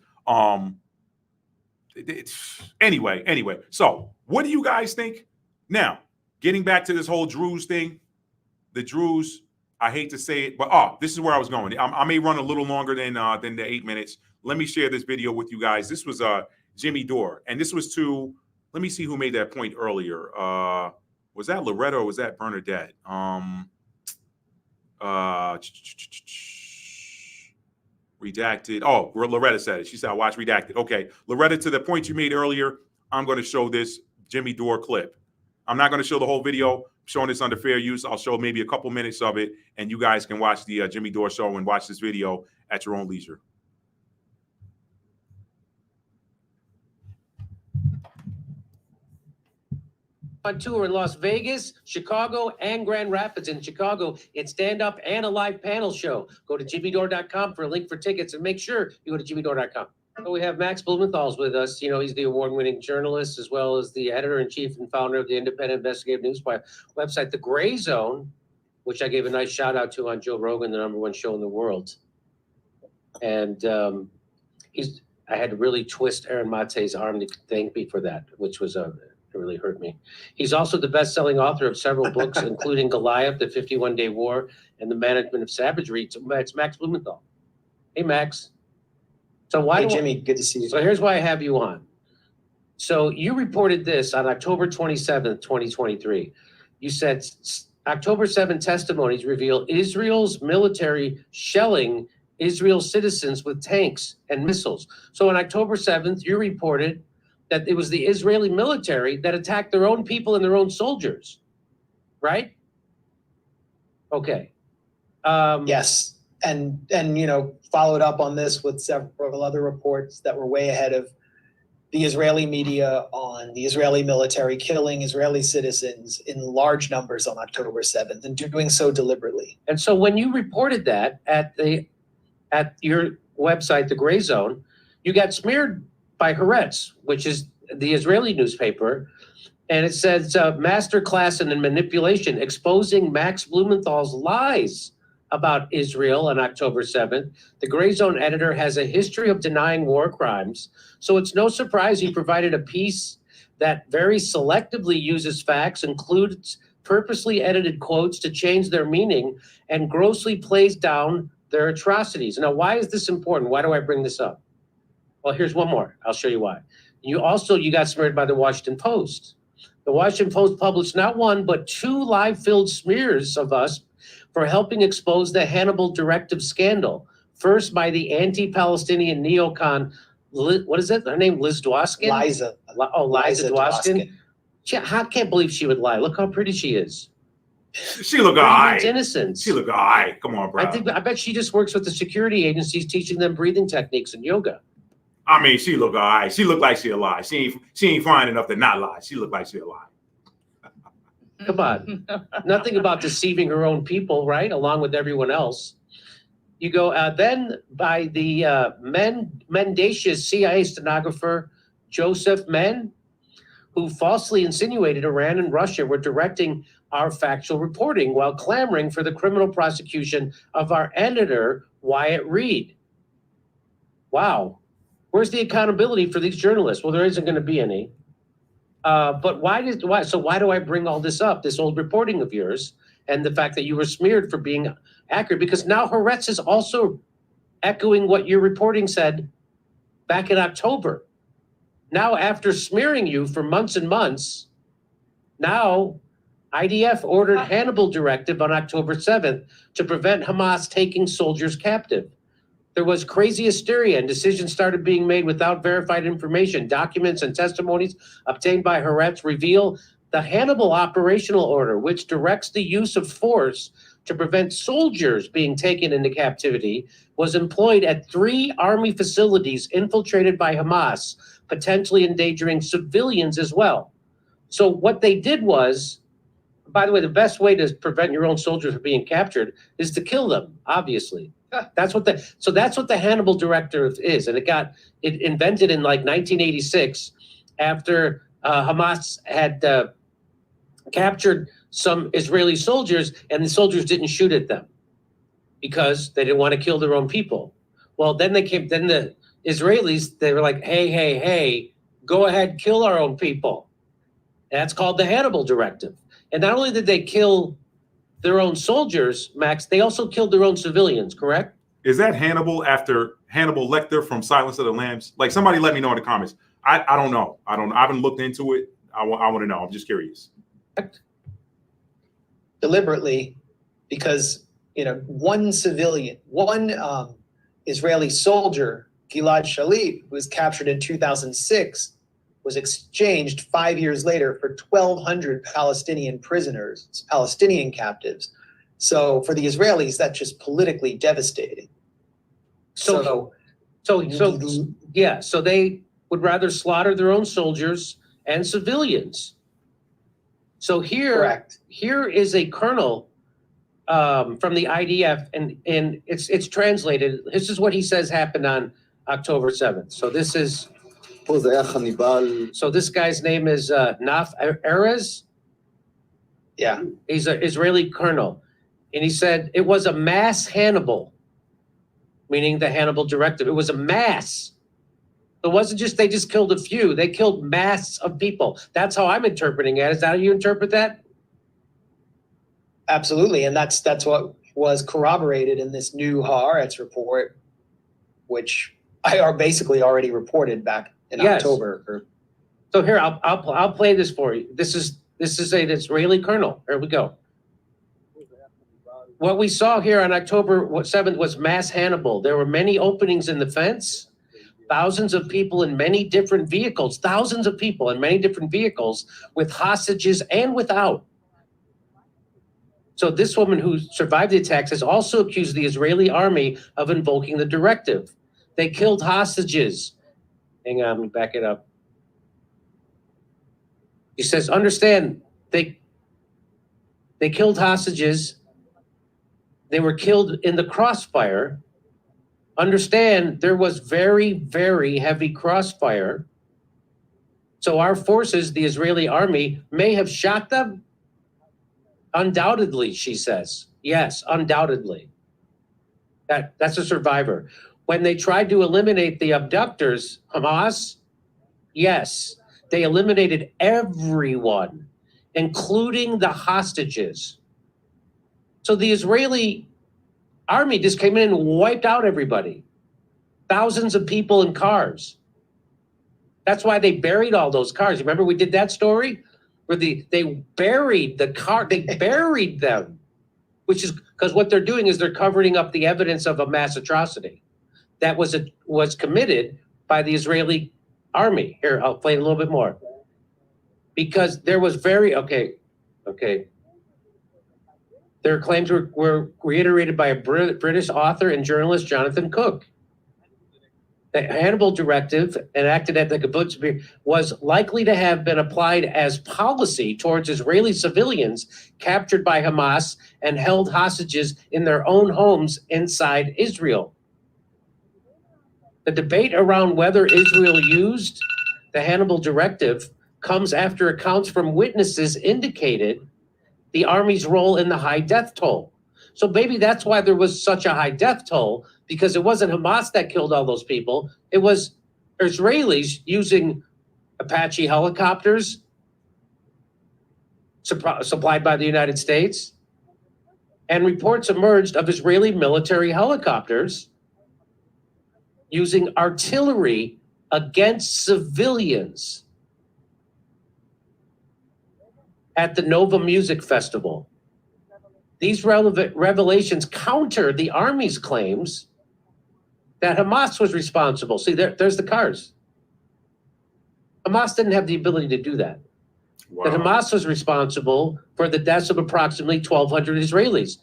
Anyway. So, what do you guys think? Now, getting back to this whole Druze thing, the Druze. I hate to say it, but this is where I was going. I may run a little longer than the 8 minutes. Let me share this video with you guys. This was Jimmy Dore, and this was to. Let me see who made that point earlier. Was that Loretta or was that Bernadette? Redacted. Oh, Loretta said it. She said, I watched Redacted. Okay. Loretta, to the point you made earlier, I'm going to show this Jimmy Dore clip. I'm not going to show the whole video. I'm showing this under fair use. I'll show maybe a couple minutes of it, and you guys can watch the Jimmy Dore show and watch this video at your own leisure. On tour in Las Vegas, Chicago, and Grand Rapids. In Chicago, it's stand-up and a live panel show. Go to jimmydore.com for a link for tickets, and make sure you go to jimmydore.com. So we have Max Blumenthal's with us. You know, he's the award-winning journalist as well as the editor-in-chief and founder of the independent investigative news website, The Gray Zone, which I gave a nice shout-out to on Joe Rogan, the #1 show in the world. And I had to really twist Aaron Mate's arm to thank me for that, which was it really hurt me. He's also the best-selling author of several books, including Goliath, The 51-Day War, and The Management of Savagery. It's Max Blumenthal. Hey, Max. So Hey, Jimmy, good to see you. So here's why I have you on. So you reported this on October 27th, 2023. You said October 7 testimonies reveal Israel's military shelling Israel citizens with tanks and missiles. So on October 7th, you reported that it was the Israeli military that attacked their own people and their own soldiers, right? Okay. Yes, and you know, followed up on this with several other reports that were way ahead of the Israeli media on the Israeli military killing Israeli citizens in large numbers on October 7th, and doing so deliberately. And so when you reported that at your website, The Gray Zone, you got smeared by Haaretz, which is the Israeli newspaper, and it says masterclass in manipulation, exposing Max Blumenthal's lies about Israel on October 7th. The Gray Zone editor has a history of denying war crimes, so it's no surprise he provided a piece that very selectively uses facts, includes purposely edited quotes to change their meaning, and grossly plays down their atrocities. Now, why is this important? Why do I bring this up? Well, here's one more. I'll show you why. You got smeared by the Washington Post. The Washington Post published not one, but 2 live-filled smears of us for helping expose the Hannibal Directive scandal. First by the anti-Palestinian neocon, what is it? Her name, Liz Dwoskin? Liza. Liza Dwoskin. I can't believe she would lie. Look how pretty she is. She look all right. Innocence. She look all right. Come on, bro. I bet she just works with the security agencies teaching them breathing techniques and yoga. I mean, she look all right. She look like she a lie. She ain't fine enough to not lie. She look like she a lie. Come on. Nothing about deceiving her own people, right? Along with everyone else. You go then by the mendacious CIA stenographer Joseph Men, who falsely insinuated Iran and Russia were directing our factual reporting while clamoring for the criminal prosecution of our editor, Wyatt Reed. Wow. Where's the accountability for these journalists? Well, there isn't going to be any. But why do I bring all this up, this old reporting of yours, and the fact that you were smeared for being accurate? Because now Haaretz is also echoing what your reporting said back in October. Now, after smearing you for months and months, now IDF ordered Hannibal Directive on October 7th to prevent Hamas taking soldiers captive. There was crazy hysteria and decisions started being made without verified information. Documents and testimonies obtained by Haaretz reveal the Hannibal Operational Order, which directs the use of force to prevent soldiers being taken into captivity, was employed at 3 army facilities infiltrated by Hamas, potentially endangering civilians as well. So what they did was, by the way, the best way to prevent your own soldiers from being captured is to kill them, obviously. That's what the Hannibal Directive is, and it invented in like 1986 after Hamas had captured some Israeli soldiers, and the soldiers didn't shoot at them because they didn't want to kill their own people. Well, then the Israelis, they were like, hey, go ahead, kill our own people. That's called the Hannibal Directive. And not only did they kill their own soldiers, Max, they also killed their own civilians, correct? Is that Hannibal after Hannibal Lecter from Silence of the Lambs? Like, somebody let me know in the comments. I don't know. I haven't looked into it. I want to know. I'm just curious. Deliberately, because one civilian, one Israeli soldier, Gilad Shalit, who was captured in 2006, was exchanged 5 years later for 1,200 Palestinian prisoners, Palestinian captives. So for the Israelis, that's just politically devastating. So they would rather slaughter their own soldiers and civilians. So here is a colonel from the IDF, and it's translated. This is what he says happened on October 7th. So this is. So this guy's name is Naf Erez. Yeah. He's an Israeli colonel. And he said it was a mass Hannibal, meaning the Hannibal Directive. It was a mass. It wasn't just they just killed a few. They killed mass of people. That's how I'm interpreting it. Is that how you interpret that? Absolutely. And that's what was corroborated in this new Haaretz report, which I basically already reported back in October. So here, I'll play this for you. This is an Israeli colonel. Here we go. What we saw here on October 7th was mass Hannibal. There were many openings in the fence, thousands of people in many different vehicles, with hostages and without. So this woman who survived the attacks has also accused the Israeli army of invoking the directive. They killed hostages. Hang on, let me back it up. He says, understand, they killed hostages. They were killed in the crossfire. Understand, there was very, very heavy crossfire. So our forces, the Israeli army, may have shot them. Undoubtedly, she says. Yes, undoubtedly. That's a survivor. When they tried to eliminate the abductors, Hamas, yes, they eliminated everyone, including the hostages. So the Israeli army just came in and wiped out everybody. Thousands of people in cars. That's why they buried all those cars. Remember we did that story? Where they buried the car, they buried them. Which is because what they're doing is they're covering up the evidence of a mass atrocity that was committed by the Israeli army. Here, I'll play it a little bit more. Because there was okay. Their claims were reiterated by a British author and journalist, Jonathan Cook. The Hannibal Directive, enacted at the kibbutz, was likely to have been applied as policy towards Israeli civilians captured by Hamas and held hostages in their own homes inside Israel. The debate around whether Israel used the Hannibal Directive comes after accounts from witnesses indicated the army's role in the high death toll. So maybe that's why there was such a high death toll, because it wasn't Hamas that killed all those people. It was Israelis using Apache helicopters supplied by the United States. And reports emerged of Israeli military helicopters using artillery against civilians at the Nova Music Festival. These revelations counter the army's claims that Hamas was responsible. See, there's the cars. Hamas didn't have the ability to do that. Wow. That Hamas was responsible for the deaths of approximately 1,200 Israelis.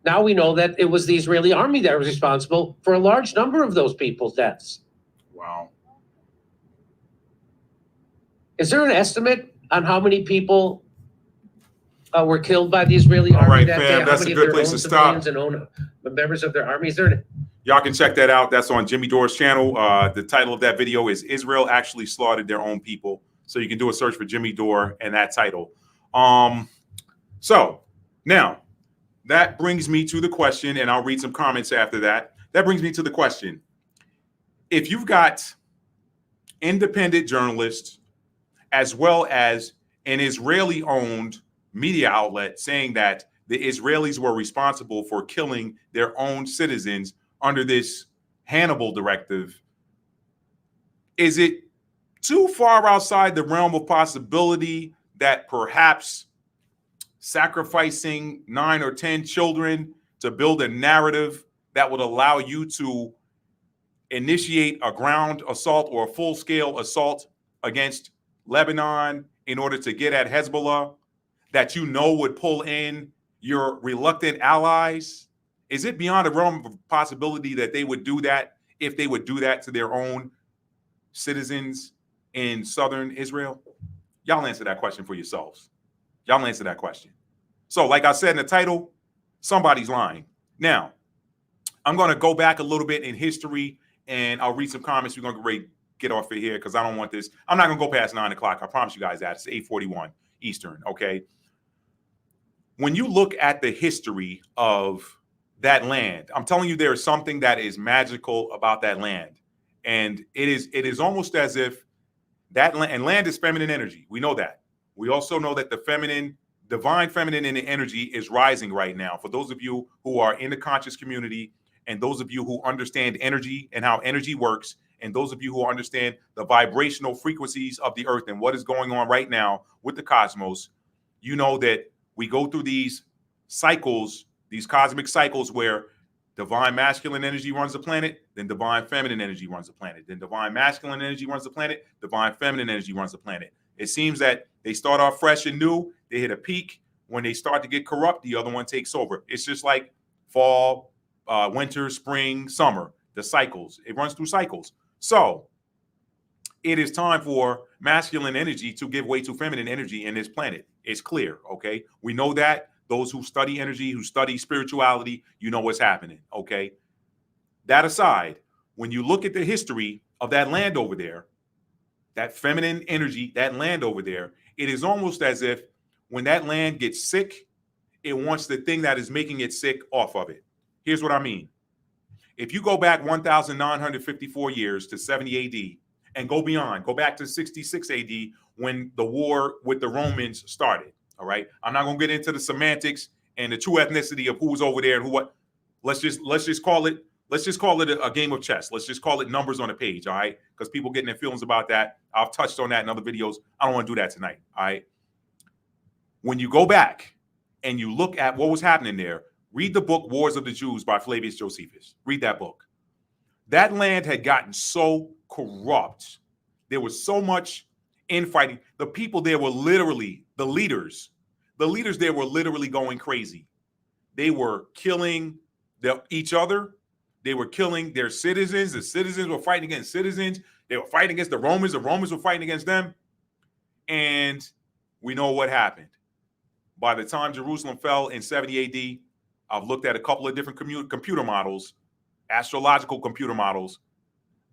Now we know that it was the Israeli army that was responsible for a large number of those people's deaths. Wow. Is there an estimate on how many people were killed by the Israeli All army right, that fam, day? that's a good place to stop. And own members of their army? Is there? Y'all can check that out. That's on Jimmy Dore's channel. The title of that video is Israel Actually Slaughtered Their Own People. So you can do a search for Jimmy Dore and that title. So now that brings me to the question, and I'll read some comments after that. that brings me to the question. If you've got independent journalists as well as an Israeli-owned media outlet saying that the Israelis were responsible for killing their own citizens under this Hannibal directive, is it too far outside the realm of possibility that perhaps sacrificing 9 or 10 children to build a narrative that would allow you to initiate a ground assault or a full-scale assault against Lebanon in order to get at Hezbollah, that you know would pull in your reluctant allies? Is it beyond the realm of possibility that they would do that if they would do that to their own citizens in southern Israel? Y'all answer that question for yourselves. Y'all answer that question. So like I said in the title, somebody's lying. Now, I'm going to go back a little bit in history and I'll read some comments. We're going to get off of here because I don't want this. I'm not going to go past 9 o'clock. I promise you guys that. It's 8:41 Eastern, okay? When you look at the history of that land, I'm telling you there is something that is magical about that land. And it is almost as if that land, and land is feminine energy. We know that. We also know that the divine feminine energy is rising right now. For those of you who are in the conscious community and those of you who understand energy and how energy works, and those of you who understand the vibrational frequencies of the earth and what is going on right now with the cosmos, you know that we go through these cycles, these cosmic cycles where divine masculine energy runs the planet, then divine feminine energy runs the planet. Then divine masculine energy runs the planet, divine feminine energy runs the planet. It seems that they start off fresh and new. They hit a peak. When they start to get corrupt, the other one takes over. It's just like fall, winter, spring, summer, the cycles. It runs through cycles. So it is time for masculine energy to give way to feminine energy in this planet. It's clear, okay? We know that. Those who study energy, who study spirituality, you know what's happening, okay? That aside, when you look at the history of that land over there, that feminine energy, that land over there, it is almost as if when that land gets sick, it wants the thing that is making it sick off of it. Here's what I mean. If you go back 1,954 years to 70 AD and go beyond, go back to 66 AD when the war with the Romans started, all right? I'm not going to get into the semantics and the true ethnicity of who's over there and who what. Let's just call it a game of chess. Let's just call it numbers on a page, all right? Because people getting their feelings about that. I've touched on that in other videos. I don't want to do that tonight, all right? When you go back and you look at what was happening there, read the book Wars of the Jews by Flavius Josephus. Read that book. That land had gotten so corrupt. There was so much infighting. The people there were literally, the leaders there were literally going crazy. They were killing each other. They were killing their citizens. The citizens were fighting against citizens. They were fighting against the Romans. The Romans were fighting against them. And we know what happened. By the time Jerusalem fell in 70 AD, I've looked at a couple of different computer models, astrological computer models.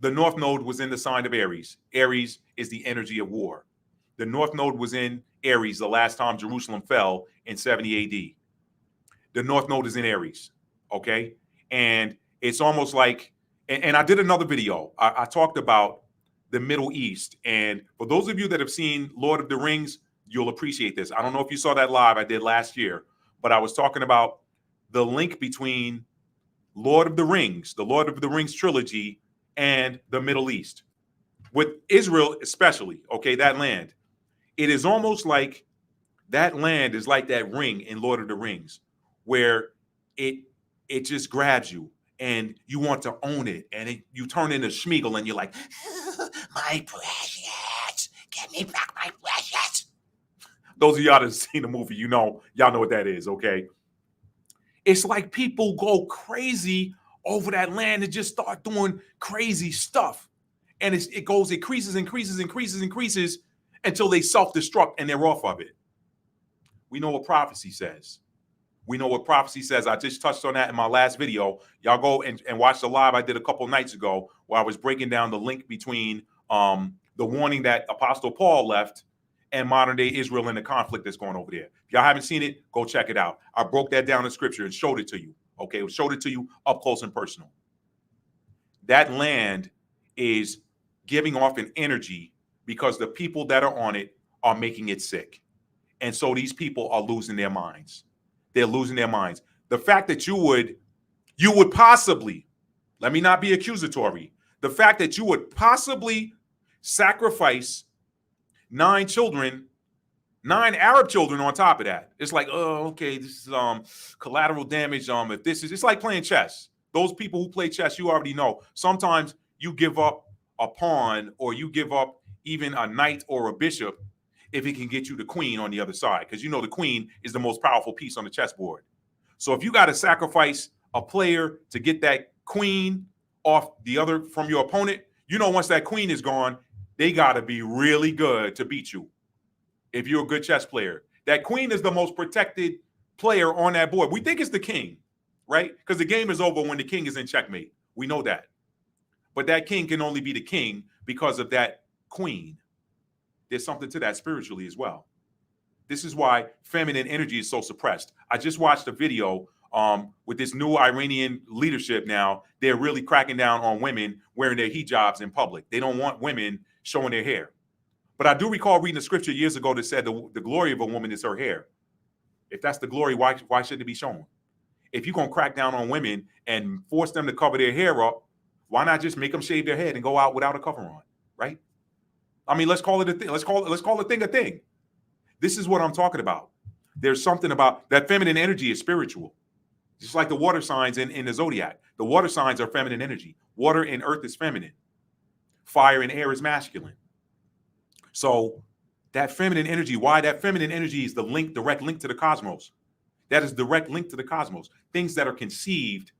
The North Node was in the sign of Aries. Aries is the energy of war. The North Node was in Aries the last time Jerusalem fell in 70 AD. The North Node is in Aries, okay? And it's almost like, and I did another video. I talked about the Middle East. And for those of you that have seen Lord of the Rings, you'll appreciate this. I don't know if you saw that live I did last year, but I was talking about the link between Lord of the Rings, the Lord of the Rings trilogy, and the Middle East. With Israel especially, okay, that land. It is almost like that land is like that ring in Lord of the Rings, where it just grabs you and you want to own it, and you turn into Schmeagol and you're like, my precious, get me back my precious. Those of y'all that have seen the movie, y'all know what that is, okay? It's like people go crazy over that land and just start doing crazy stuff. And it increases until they self-destruct and they're off of it. We know what prophecy says. I just touched on that in my last video. Y'all go and watch the live I did a couple nights ago where I was breaking down the link between the warning that Apostle Paul left and modern day Israel and the conflict that's going over there. If y'all haven't seen it, go check it out. I broke that down in scripture and showed it to you. Okay, showed it to you up close and personal. that land is giving off an energy because the people that are on it are making it sick. And so these people are losing their minds. They're losing their minds. The fact that you would possibly, let me not be accusatory, the fact that you would possibly sacrifice 9 children, 9 Arab children on top of that. It's like, oh, okay, this is collateral damage. If this is, it's like playing chess. Those people who play chess, you already know. Sometimes you give up a pawn or you give up even a knight or a bishop if it can get you the queen on the other side, because you know the queen is the most powerful piece on the chessboard. So if you got to sacrifice a player to get that queen off the other from your opponent, you know, once that queen is gone, they got to be really good to beat you. If you're a good chess player, that queen is the most protected player on that board. We think it's the king, right? Because the game is over when the king is in checkmate. We know that. But that king can only be the king because of that queen. There's something to that spiritually as well. This is why feminine energy is so suppressed. I just watched a video with this new Iranian leadership now. They're really cracking down on women wearing their hijabs in public. They don't want women showing their hair. But I do recall reading a scripture years ago that said the glory of a woman is her hair. If that's the glory, why shouldn't it be shown? If you're going to crack down on women and force them to cover their hair up, why not just make them shave their head and go out without a cover on, right? I mean, let's call it a thing. Let's call a thing a thing. This is what I'm talking about. There's something about that feminine energy is spiritual. Just like the water signs in the zodiac. The water signs are feminine energy. Water and earth is feminine. Fire and air is masculine. So that feminine energy, why that feminine energy is the link, direct link to the cosmos. That is direct link to the cosmos. Things that are conceived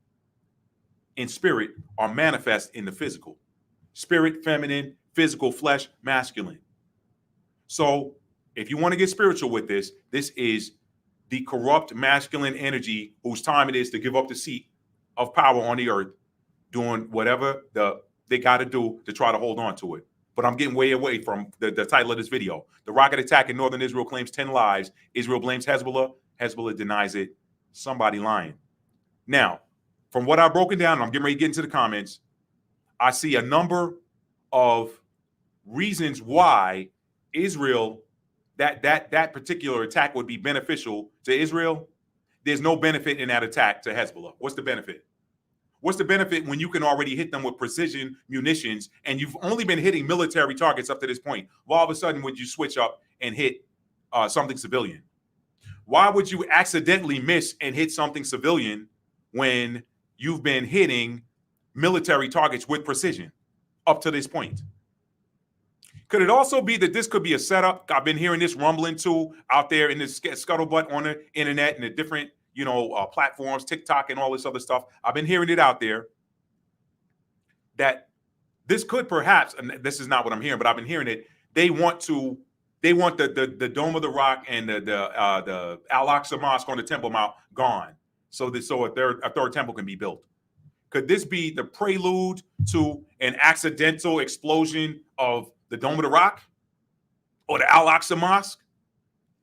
in spirit are manifest in the physical. Spirit, feminine, physical, flesh, masculine. So if you want to get spiritual with this, this is the corrupt masculine energy whose time it is to give up the seat of power on the earth, doing whatever they got to do to try to hold on to it. But I'm getting way away from the title of this video. The rocket attack in northern Israel claims 10 lives. Israel blames Hezbollah. Hezbollah denies it. Somebody lying. Now, from what I've broken down, I'm getting ready to get into the comments. I see a number of reasons why Israel, that particular attack would be beneficial to Israel. There's no benefit in that attack to Hezbollah. What's the benefit? What's the benefit when you can already hit them with precision munitions and you've only been hitting military targets up to this point? Well, all of a sudden, would you switch up and hit something civilian? Why would you accidentally miss and hit something civilian when you've been hitting military targets with precision up to this point? Could it also be that this could be a setup? I've been hearing this rumbling too out there in the scuttlebutt on the internet and the different, platforms, TikTok and all this other stuff. I've been hearing it out there that this could perhaps, and this is not what I'm hearing, but I've been hearing it. They want the Dome of the Rock and the Al-Aqsa Mosque on the Temple Mount gone, so a third temple can be built. Could this be the prelude to an accidental explosion of the Dome of the Rock or the Al-Aqsa Mosque?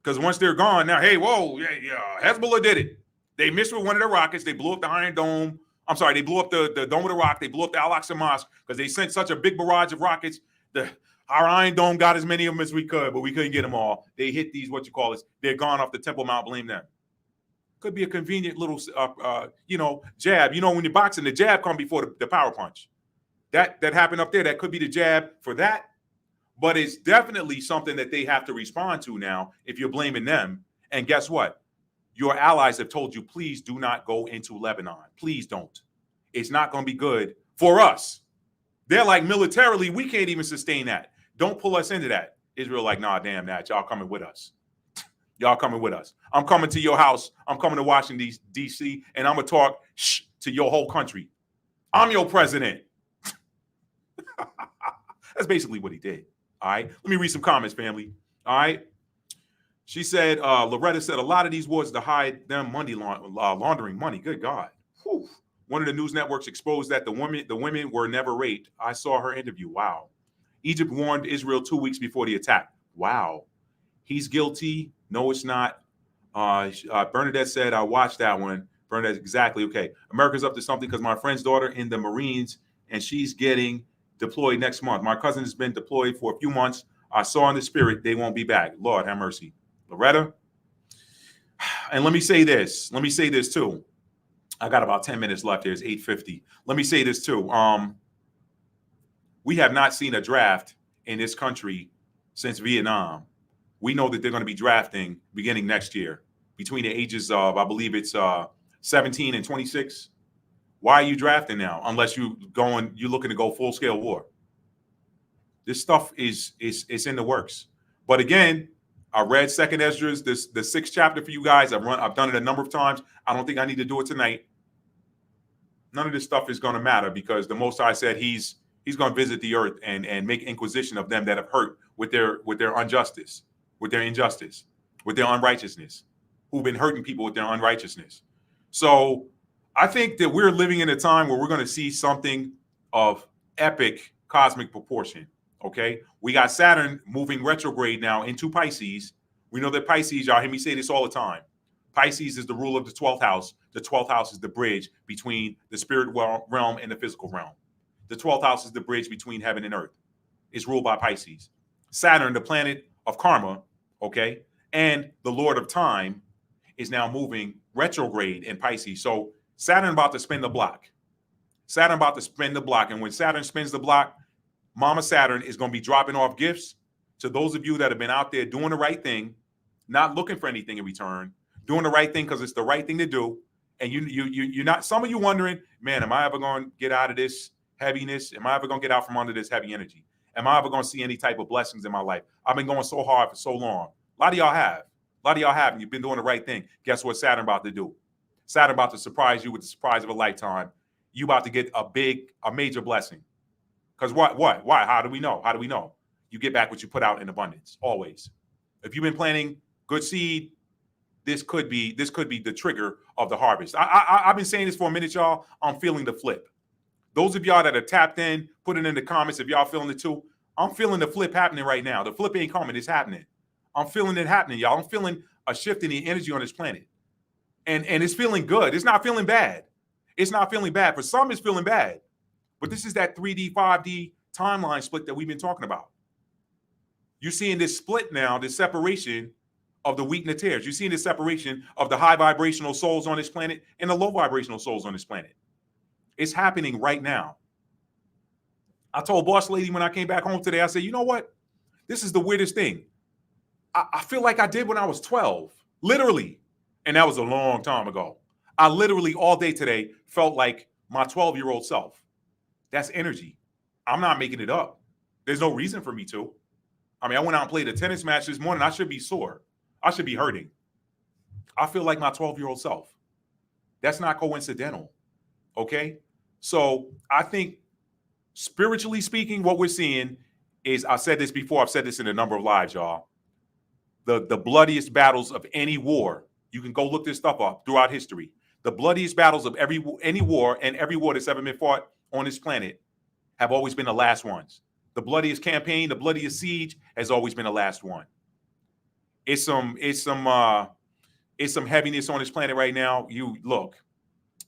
Because once they're gone, now, hey, whoa, yeah, Hezbollah did it. They missed with one of the rockets. They blew up the Iron Dome. I'm sorry, they blew up the Dome of the Rock. They blew up the Al-Aqsa Mosque because they sent such a big barrage of rockets. Our Iron Dome got as many of them as we could, but we couldn't get them all. They hit these, they're gone off the Temple Mount, blame them. Could be a convenient little, jab. When you're boxing, the jab comes before the power punch. That happened up there. That could be the jab for that. But it's definitely something that they have to respond to now if you're blaming them. And guess what? Your allies have told you, please do not go into Lebanon. Please don't. It's not going to be good for us. They're like, militarily, we can't even sustain that. Don't pull us into that. Israel like, nah, damn that. Y'all coming with us. Y'all coming with us. I'm coming to your house. I'm coming to Washington, D.C., and I'm going to talk to your whole country. I'm your president. That's basically what he did. All right. Let me read some comments, family. All right. She said, Loretta said, a lot of these wars to hide them money laundering money. Good God. Whew. One of the news networks exposed that the women were never raped. I saw her interview. Wow. Egypt warned Israel 2 weeks before the attack. Wow. He's guilty. No, it's not. Bernadette said, I watched that one. Bernadette, exactly. Okay. America's up to something because my friend's daughter in the Marines and she's getting deployed next month. My cousin has been deployed for a few months. I saw in the spirit they won't be back. Lord have mercy. Loretta. And let me say this too. I got about 10 minutes left here. It's 8:50. Let me say this too. We have not seen a draft in this country since Vietnam. We know that they're going to be drafting beginning next year between the ages of, I believe it's 17 and 26. Why are you drafting now? Unless you're looking to go full scale war. This stuff is in the works. But again, I read Second Esdras, the 6th chapter for you guys. I've done it a number of times. I don't think I need to do it tonight. None of this stuff is going to matter because the Most High said he's going to visit the earth and make inquisition of them that have hurt with their injustice, with their unrighteousness, who've been hurting people with their unrighteousness. So I think that we're living in a time where we're going to see something of epic cosmic proportion. Okay, we got Saturn moving retrograde now into Pisces. We know that Pisces, y'all hear me say this all the time. Pisces is the rule of the 12th house. The 12th house is the bridge between the spirit realm and the physical realm. The 12th house is the bridge between heaven and earth. It's ruled by Pisces. Saturn, the planet of karma, okay, and the lord of time, is now moving retrograde in Pisces. So Saturn about to spin the block. And when Saturn spins the block, Mama Saturn is going to be dropping off gifts to those of you that have been out there doing the right thing, not looking for anything in return, doing the right thing because it's the right thing to do. And you're not, some of you wondering, man, am I ever going to get out of this heaviness? Am I ever going to get out from under this heavy energy? Am I ever going to see any type of blessings in my life? I've been going so hard for so long. A lot of y'all have, and you've been doing the right thing. Guess what Saturn about to do? Saturn about to surprise you with the surprise of a lifetime. You about to get a major blessing. Because what? Why? How do we know? You get back what you put out in abundance, always. If you've been planting good seed, this could be the trigger of the harvest. I've been saying this for a minute, y'all. I'm feeling the flip. Those of y'all that are tapped in, put it in the comments if y'all feeling it too. I'm feeling the flip happening right now. The flip ain't coming, it's happening. I'm feeling it happening, y'all. I'm feeling a shift in the energy on this planet. And it's feeling good. It's not feeling bad. It's not feeling bad. For some, it's feeling bad. But this is that 3D, 5D timeline split that we've been talking about. You're seeing this split now, this separation of the wheat and the tares. You're seeing this separation of the high vibrational souls on this planet and the low vibrational souls on this planet. It's happening right now. I told Boss Lady when I came back home today, I said, you know what? This is the weirdest thing. I feel like I did when I was 12, literally. And that was a long time ago. I literally all day today felt like my 12-year-old self. That's energy. I'm not making it up. There's no reason for me to. I mean, I went out and played a tennis match this morning. I should be sore. I should be hurting. I feel like my 12-year-old self. That's not coincidental. Okay? So I think spiritually speaking, what we're seeing is, I said this before, I've said this in a number of lives, y'all. The bloodiest battles of any war, you can go look this stuff up throughout history. The bloodiest battles of any war and every war that's ever been fought on this planet have always been the last ones. The bloodiest campaign, the bloodiest siege has always been the last one. It's some heaviness on this planet right now. You look,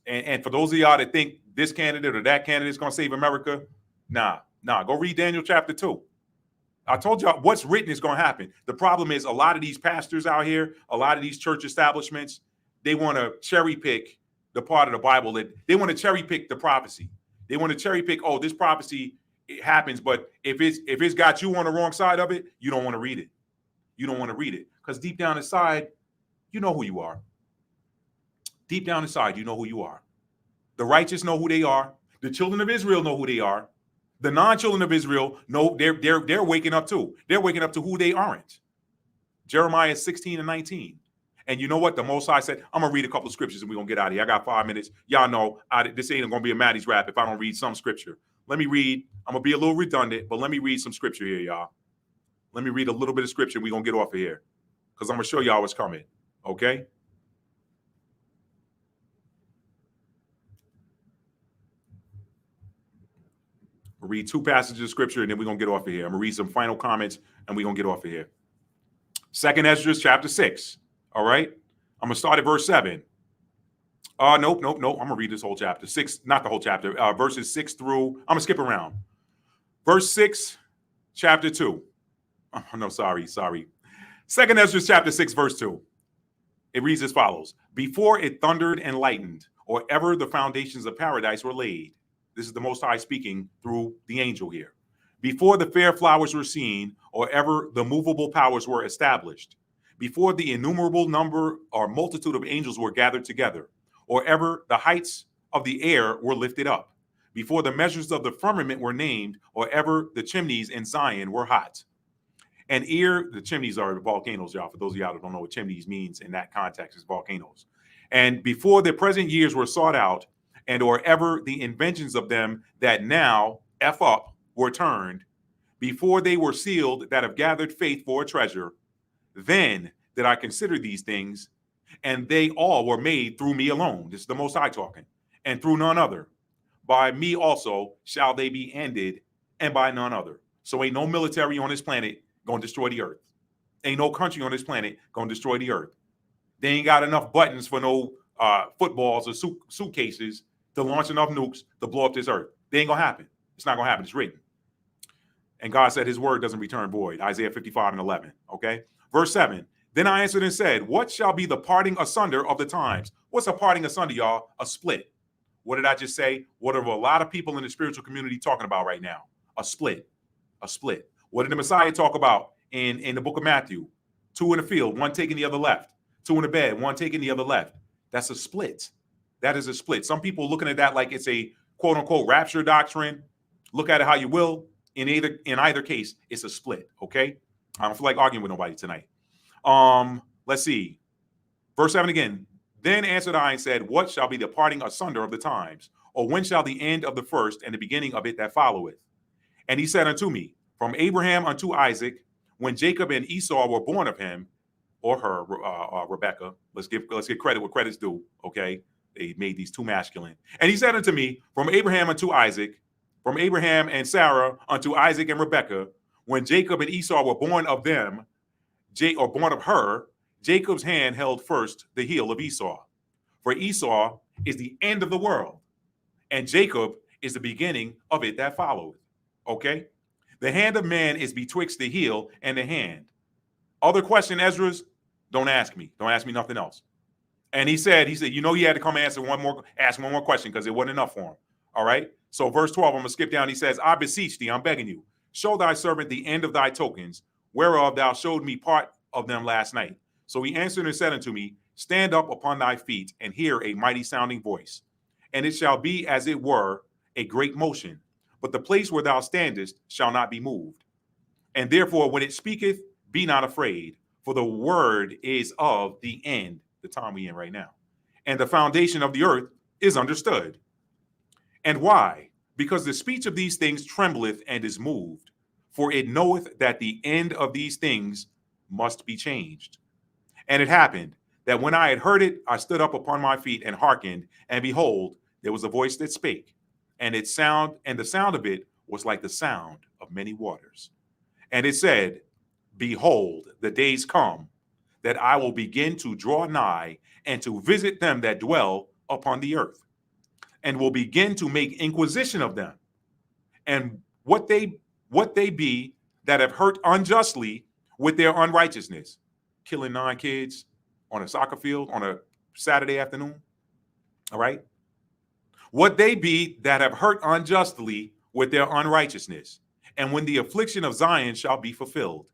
and for those of y'all that think this candidate or that candidate is going to save America, nah. Go read Daniel chapter 2. I told y'all what's written is going to happen. The problem is a lot of these pastors out here, a lot of these church establishments, they want to cherry pick the part of the Bible that they want to cherry pick the prophecy. They want to cherry pick, oh, this prophecy, it happens, but if it's got you on the wrong side of it, you don't want to read it. You don't want to read it because deep down inside, you know who you are. Deep down inside, you know who you are. The righteous know who they are. The children of Israel know who they are. The non-children of Israel know they're waking up too. They're waking up to who they aren't. Jeremiah 16 and 19. And you know what? The Most High said, I'm going to read a couple of scriptures and we're going to get out of here. I got 5 minutes. Y'all know this ain't going to be a Maddie's rap if I don't read some scripture. Let me read. I'm going to be a little redundant, but let me read some scripture here, y'all. Let me read a little bit of scripture. We're going to get off of here because I'm going to show y'all what's coming. Okay? We'll read 2 passages of scripture and then we're going to get off of here. I'm going to read some final comments and we're going to get off of here. 2nd Esdras chapter 6. All right. I'm going to start at verse 7. Nope. I'm gonna read this whole chapter. 6, not the whole chapter. Verses 6 through. I'm gonna skip around. Verse 6, chapter 2. Oh, no, sorry. 2nd Ezra chapter 6, verse 2. It reads as follows: Before it thundered and lightened, or ever the foundations of paradise were laid. This is the Most High speaking through the angel here. Before the fair flowers were seen, or ever the movable powers were established. Before the innumerable number or multitude of angels were gathered together, or ever the heights of the air were lifted up. Before the measures of the firmament were named, or ever the chimneys in Zion were hot. And the chimneys are volcanoes, y'all. For those of y'all that don't know what chimneys means in that context, it's volcanoes. And before the present years were sought out, and or ever the inventions of them that now F up were turned, before they were sealed that have gathered faith for a treasure, then did I consider these things, and they all were made through me alone. This is the Most High talking, and through none other. By me also shall they be ended, and by none other. So ain't no military on this planet gonna destroy the earth. Ain't no country on this planet gonna destroy the earth. They ain't got enough buttons for no footballs or suitcases to launch enough nukes to blow up this earth. They ain't gonna happen. It's not gonna happen. It's written. And God said his word doesn't return void. Isaiah 55:11. Okay. Verse 7. Then I answered and said, what shall be the parting asunder of the times? What's a parting asunder, y'all? A split. What did I just say? What are a lot of people in the spiritual community talking about right now? A split. A split. What did the Messiah talk about in the book of Matthew? 2 in the field, one taking the other left. 2 in the bed, one taking the other left. That's a split. That is a split. Some people looking at that like it's a quote unquote rapture doctrine. Look at it how you will. In either case, it's a split. Okay. I don't feel like arguing with nobody tonight. Let's see. Verse 7 again. Then answered I and said, what shall be the parting asunder of the times? Or when shall the end of the first and the beginning of it that followeth? And he said unto me, from Abraham unto Isaac, when Jacob and Esau were born of him, or her, Rebecca. Let's give credit where credit's due. Okay. They made these two masculine. And he said unto me, from Abraham unto Isaac, from Abraham and Sarah unto Isaac and Rebekah, when Jacob and Esau were born of them, or born of her, Jacob's hand held first the heel of Esau. For Esau is the end of the world, and Jacob is the beginning of it that followeth. Okay? The hand of man is betwixt the heel and the hand. Other question, Ezra's, don't ask me. Don't ask me nothing else. And he said, you know, he had to come ask one more question because it wasn't enough for him. All right. So verse 12, I'm gonna skip down. He says, I beseech thee, I'm begging you, show thy servant the end of thy tokens, whereof thou showed me part of them last night. So he answered and said unto me, stand up upon thy feet and hear a mighty sounding voice. And it shall be as it were a great motion, but the place where thou standest shall not be moved. And therefore, when it speaketh, be not afraid, for the word is of the end, the time we in right now. And the foundation of the earth is understood. And why? Because the speech of these things trembleth and is moved, for it knoweth that the end of these things must be changed. And it happened that when I had heard it, I stood up upon my feet and hearkened, and behold, there was a voice that spake, and the sound of it was like the sound of many waters. And it said, behold, the days come that I will begin to draw nigh and to visit them that dwell upon the earth, and will begin to make inquisition of them, and what they be that have hurt unjustly with their unrighteousness, killing 9 kids on a soccer field on a Saturday afternoon. All right. What they be that have hurt unjustly with their unrighteousness, and when the affliction of Zion shall be fulfilled,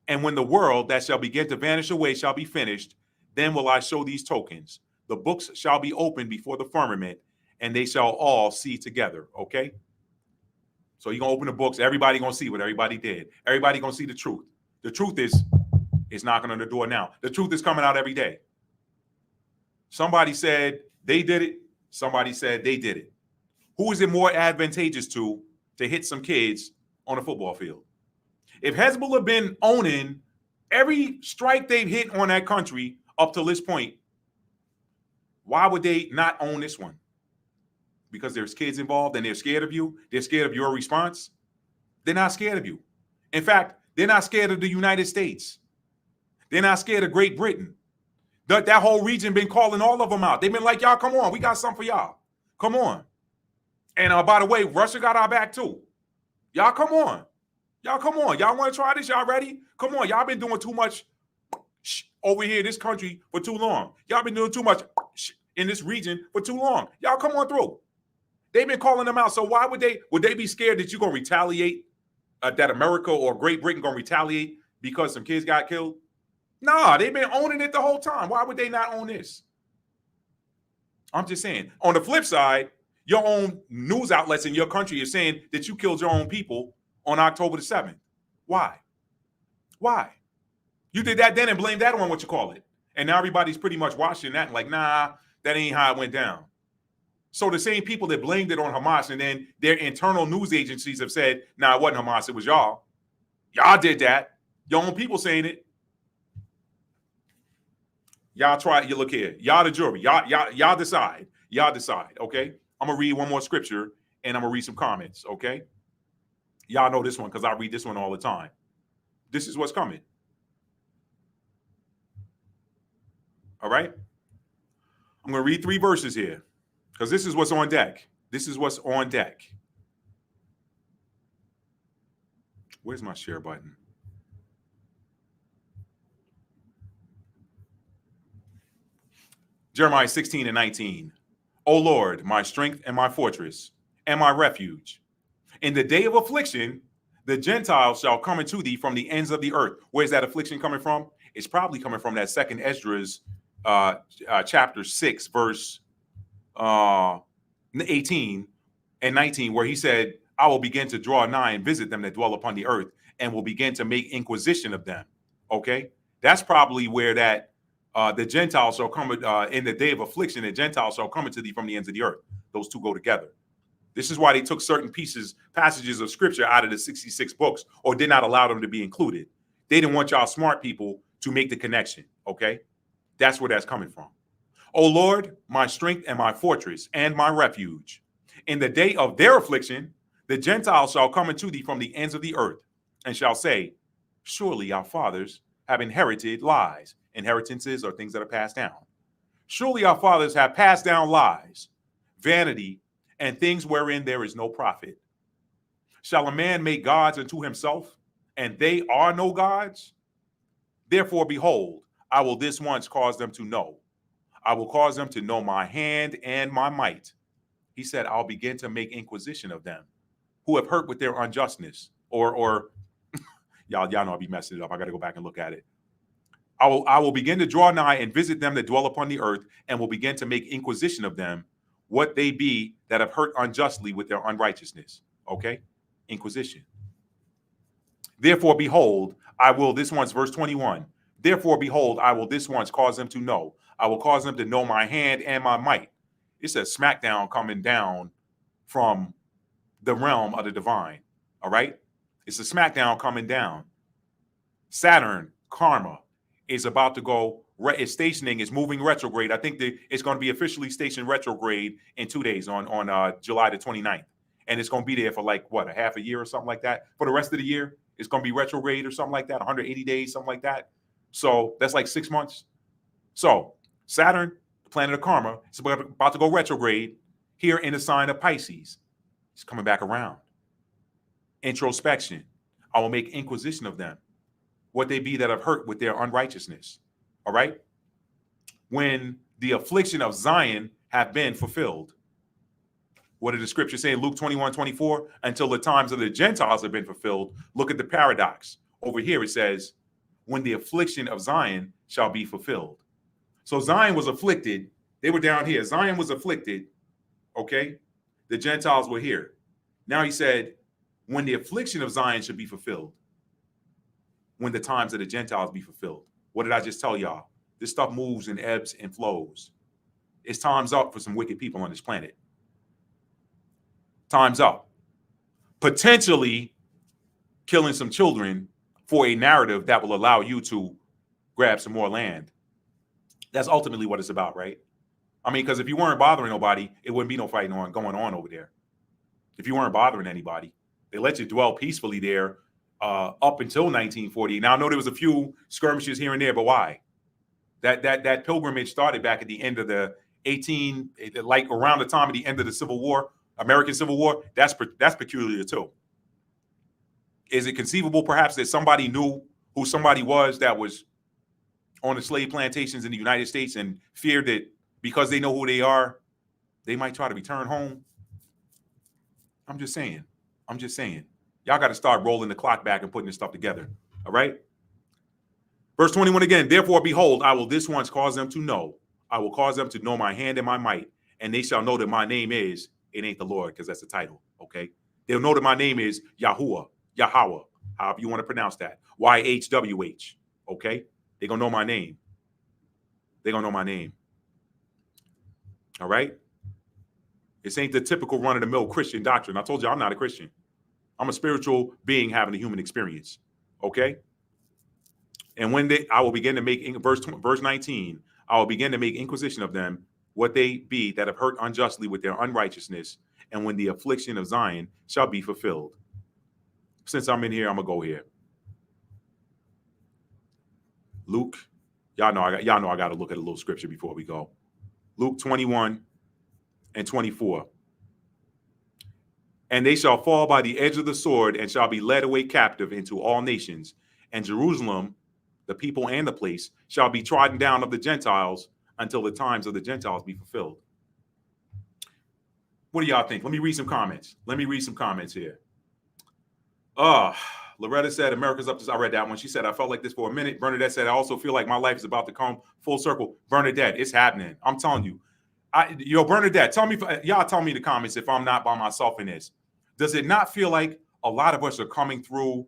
and when the world that shall begin to vanish away shall be finished, then will I show these tokens. The books shall be opened before the firmament, and they shall all see together. Okay. So you're going to open the books. Everybody going to see what everybody did. Everybody going to see the truth. The truth is knocking on the door now. The truth is coming out every day. Somebody said they did it. Somebody said they did it. Who is it more advantageous to hit some kids on a football field? If Hezbollah been owning every strike they've hit on that country up to this point, why would they not own this one? Because there's kids involved and they're scared of you. They're scared of your response. They're not scared of you. In fact, they're not scared of the United States. They're not scared of Great Britain. That whole region been calling all of them out. They've been like, y'all, come on. We got something for y'all. Come on. And by the way, Russia got our back too. Y'all come on. Y'all come on. Y'all want to try this? Y'all ready? Come on. Y'all been doing too much over here in this country for too long. Y'all been doing too much in this region for too long. Y'all come on through. They've been calling them out. So why would they be scared that you're going to retaliate, that America or Great Britain going to retaliate because some kids got killed? Nah, they've been owning it the whole time. Why would they not own this? I'm just saying. On the flip side, your own news outlets in your country are saying that you killed your own people on October the 7th. Why? Why? You did that then and blamed that on what you call it. And now everybody's pretty much watching that and like, nah, that ain't how it went down. So the same people that blamed it on Hamas and then their internal news agencies have said, nah, it wasn't Hamas, it was y'all. Y'all did that. Your own people saying it. Y'all try it. You look here. Y'all the jury. Y'all decide. Y'all decide. Okay. I'm gonna read one more scripture and I'm gonna read some comments. Okay. Y'all know this one because I read this one all the time. This is what's coming. All right. I'm gonna read 3 verses here because this is what's on deck. This is what's on deck. Where's my share button? Jeremiah 16:19. O Lord, my strength and my fortress and my refuge. In the day of affliction, the Gentiles shall come into thee from the ends of the earth. Where's that affliction coming from? It's probably coming from that second Esdras chapter 6, verse 18 and 19, where he said, I will begin to draw nigh and visit them that dwell upon the earth and will begin to make inquisition of them. Okay. That's probably where that the Gentiles shall come in the day of affliction, the Gentiles shall come into thee from the ends of the earth. Those two go together. This is why they took certain passages of scripture out of the 66 books or did not allow them to be included. They didn't want y'all smart people to make the connection. Okay. That's where that's coming from. O Lord, my strength and my fortress and my refuge. In the day of their affliction, the Gentiles shall come into thee from the ends of the earth and shall say, surely our fathers have inherited lies. Inheritances are things that are passed down. Surely our fathers have passed down lies, vanity, and things wherein there is no profit. Shall a man make gods unto himself, and they are no gods? Therefore, behold, I will this once cause them to know. I will cause them to know my hand and my might. He said, I'll begin to make inquisition of them who have hurt with their unjustness. Or y'all know I'll be messing it up. I got to go back and look at it. I will begin to draw nigh and visit them that dwell upon the earth, and will begin to make inquisition of them, what they be that have hurt unjustly with their unrighteousness. Okay? Inquisition. Therefore, behold, I will this once, verse 21. Therefore, behold, I will this once cause them to know. I will cause them to know my hand and my might. It's a smackdown coming down from the realm of the divine. All right? It's a smackdown coming down. Saturn, karma, is about to go, it's stationing, it's moving retrograde. I think it's going to be officially stationed retrograde in 2 days on July the 29th. And it's going to be there for like, what, a half a year or something like that? For the rest of the year, it's going to be retrograde or something like that, 180 days, something like that. So that's like 6 months. So Saturn, the planet of karma, is about to go retrograde here in the sign of Pisces. It's coming back around. Introspection. I will make inquisition of them, what they be that have hurt with their unrighteousness. All right? When the affliction of Zion have been fulfilled. What did the scripture say in Luke 21:24? Until the times of the Gentiles have been fulfilled. Look at the paradox. Over here it says, when the affliction of Zion shall be fulfilled. So Zion was afflicted. They were down here. Zion was afflicted. Okay? The Gentiles were here. Now he said, when the affliction of Zion should be fulfilled. When the times of the Gentiles be fulfilled. What did I just tell y'all? This stuff moves and ebbs and flows. It's time's up for some wicked people on this planet. Time's up. Potentially killing some children for a narrative that will allow you to grab some more land. That's ultimately what it's about, right? I mean, because if you weren't bothering nobody, it wouldn't be no fighting going on over there. If you weren't bothering anybody, they let you dwell peacefully there up until 1940. Now, I know there was a few skirmishes here and there, but why? That pilgrimage started back at the end of the like around the time of the end of the Civil War, American Civil War. That's peculiar too. Is it conceivable perhaps that somebody knew who somebody was that was on the slave plantations in the United States and feared that because they know who they are, they might try to return home? I'm just saying. Y'all got to start rolling the clock back and putting this stuff together. All right? Verse 21 again, therefore, behold, I will this once cause them to know. I will cause them to know my hand and my might, and they shall know that my name is, it ain't the Lord, because that's the title, okay? They'll know that my name is Yahuwah, Yahweh, however you want to pronounce that. YHWH, okay? They're going to know my name. They're going to know my name. All right? This ain't the typical run-of-the-mill Christian doctrine. I told you I'm not a Christian. I'm a spiritual being having a human experience, okay? And when I will begin to make, verse 19, I will begin to make inquisition of them, what they be that have hurt unjustly with their unrighteousness, and when the affliction of Zion shall be fulfilled. Since I'm in here, I'm gonna go here. Luke, y'all know I got to look at a little scripture before we go. Luke 21 and 24. And they shall fall by the edge of the sword and shall be led away captive into all nations, and Jerusalem, the people and the place, shall be trodden down of the Gentiles until the times of the Gentiles be fulfilled. What do y'all think? Let me read some comments. Here. Loretta said, America's up to, I read that one. She said, I felt like this for a minute. Bernadette said, I also feel like my life is about to come full circle. Bernadette, it's happening. I'm telling you. Bernadette, y'all tell me in the comments if I'm not by myself in this. Does it not feel like a lot of us are coming through